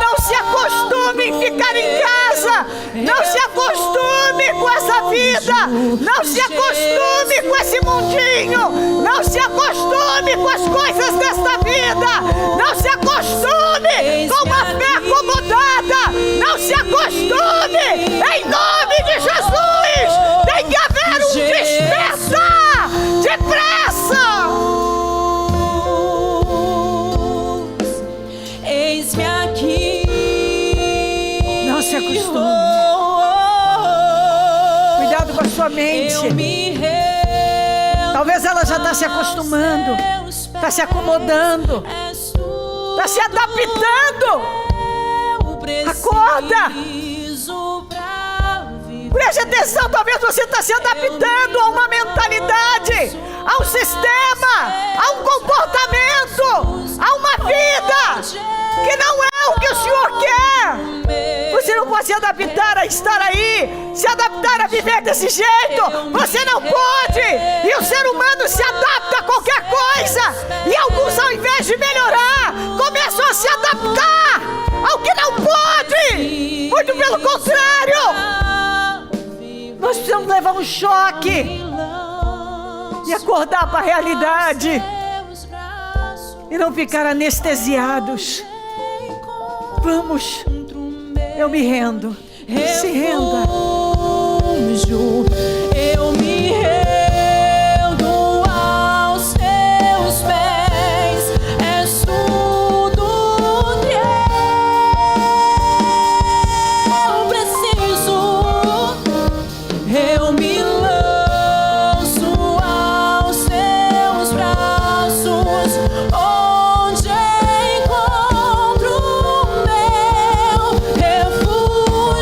Não se acostume em ficar em casa. Não se acostume com essa vida. Não se acostume com esse mundinho. Não se acostume com as coisas desta vida. Não se acostume com uma fé acomodada. Não se acostume. Em nome de Jesus, tem que haver um despertar depressa. Eis-me aqui. Não se acostume. Cuidado com a sua mente. Eu me rendo. Talvez ela já está se acostumando, está se acomodando, está se adaptando. Acorda. Preste atenção, talvez você está se adaptando a uma mentalidade, a um sistema, a um comportamento, a uma vida que não é o que o Senhor quer. Você não pode se adaptar a estar aí, se adaptar a viver desse jeito. Você não pode. E o ser humano se adapta a qualquer coisa. E alguns, ao invés de melhorar, começam a se adaptar ao que não pode. Muito pelo contrário. Nós precisamos levar um choque e acordar para a realidade e não ficar anestesiados. Vamos, eu me rendo. Se renda. Eu me rendo aos teus pés. És tudo que eu preciso. Eu me lanço aos teus braços, onde encontro meu refúgio.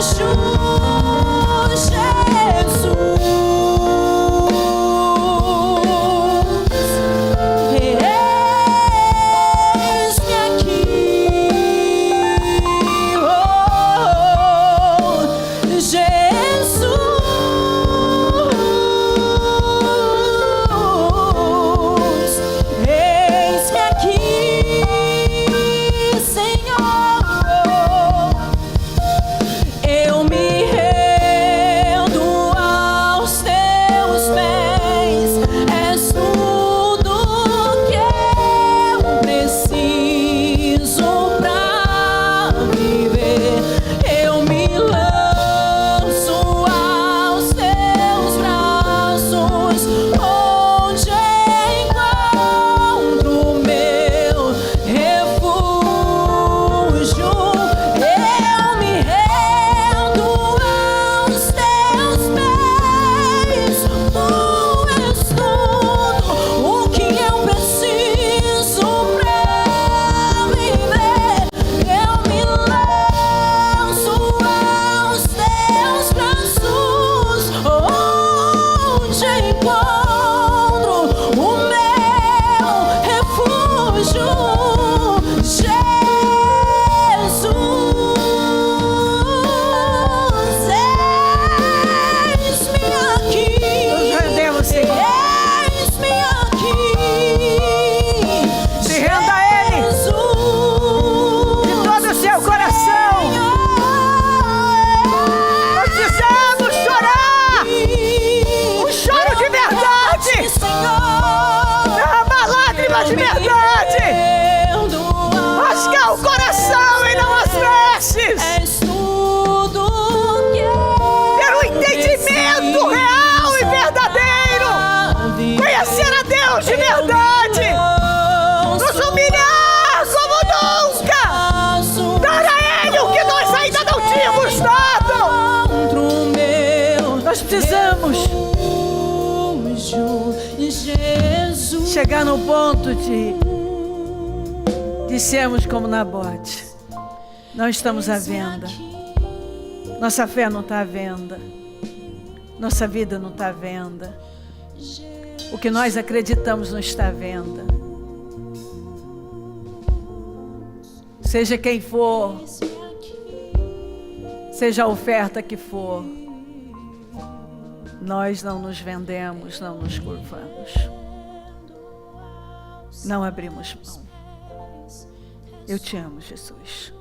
onde encontro o meu refúgio. Eu me rendo aos teus pés. Tu és tudo o que eu preciso pra viver. Eu me lanço aos teus braços, onde encontro o meu refúgio. Jesus, eis-me aqui. Nos rendemos, Senhor. Eis-me aqui. Se renda a Ele Jesus, de todo o seu coração. Nós precisamos chorar um choro de verdade. Derrama lágrimas de verdade. Rasgar o coração e não as vestes. És tudo que eu Ter um entendimento real e verdadeiro. Conhecer a Deus de verdade. Nos humilhar como nunca. Dar a Ele o que nós ainda não tínhamos dado. Nós precisamos Jesus. chegar no ponto de sermos como Nabote. Não estamos à venda. Nossa fé não está à venda. Nossa vida não está à venda. O que nós acreditamos não está à venda. Seja quem for, seja a oferta que for, nós não nos vendemos, não nos curvamos. Não abrimos mão. Eu te amo, Jesus.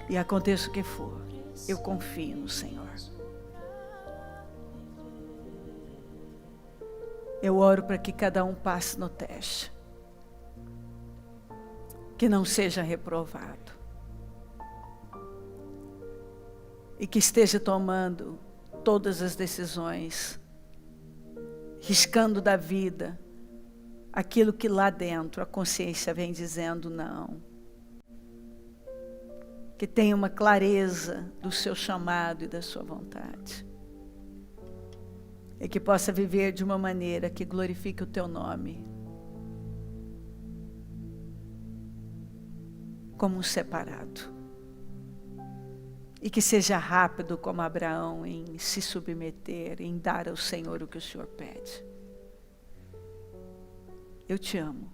E aconteça o que for, eu confio no Senhor. Eu oro para que cada um passe no teste. Que não seja reprovado. E que esteja tomando todas as decisões, riscando da vida aquilo que lá dentro a consciência vem dizendo não. Que tenha uma clareza do seu chamado e da sua vontade. E que possa viver de uma maneira que glorifique o teu nome. Como um separado. E que seja rápido como Abraão em se submeter, em dar ao Senhor o que o Senhor pede. Eu te amo.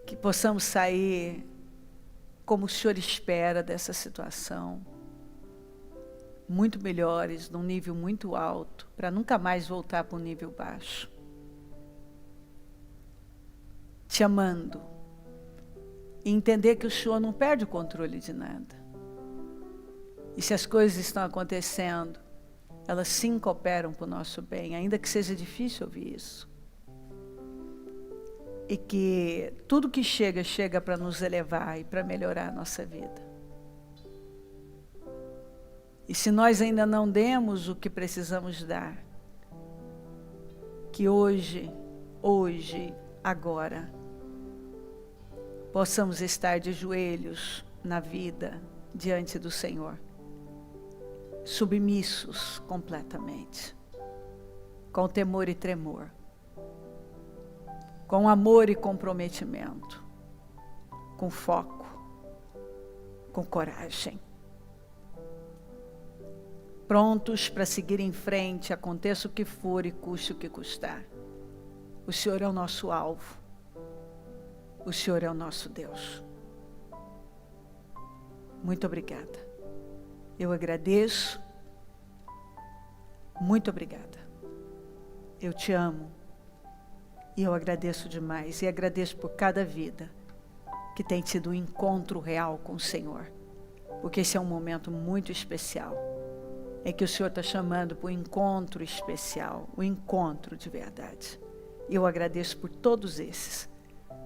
Que possamos sair como o Senhor espera dessa situação. Muito melhores, num nível muito alto, para nunca mais voltar para um nível baixo. Te amando. E entender que o Senhor não perde o controle de nada. E se as coisas estão acontecendo, elas sim cooperam para o nosso bem, ainda que seja difícil ouvir isso. E que tudo que chega, chega para nos elevar e para melhorar a nossa vida. E se nós ainda não demos o que precisamos dar, que hoje, agora, possamos estar de joelhos na vida, diante do Senhor. Submissos completamente. Com temor e tremor. Com amor e comprometimento. Com foco. Com coragem. Prontos para seguir em frente, aconteça o que for e custe o que custar. O Senhor é o nosso alvo. O Senhor é o nosso Deus. Muito obrigada. Eu agradeço. Muito obrigada. Eu te amo. E eu agradeço demais. E agradeço por cada vida que tem tido um encontro real com o Senhor. Porque esse é um momento muito especial. Em que o Senhor está chamando para um encontro especial. Um encontro de verdade. E eu agradeço por todos esses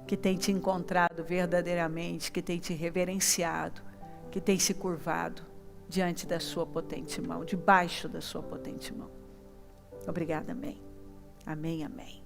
que têm te encontrado verdadeiramente, que têm te reverenciado, que têm se curvado diante da sua potente mão, debaixo da sua potente mão. Obrigada, amém. Amém, amém.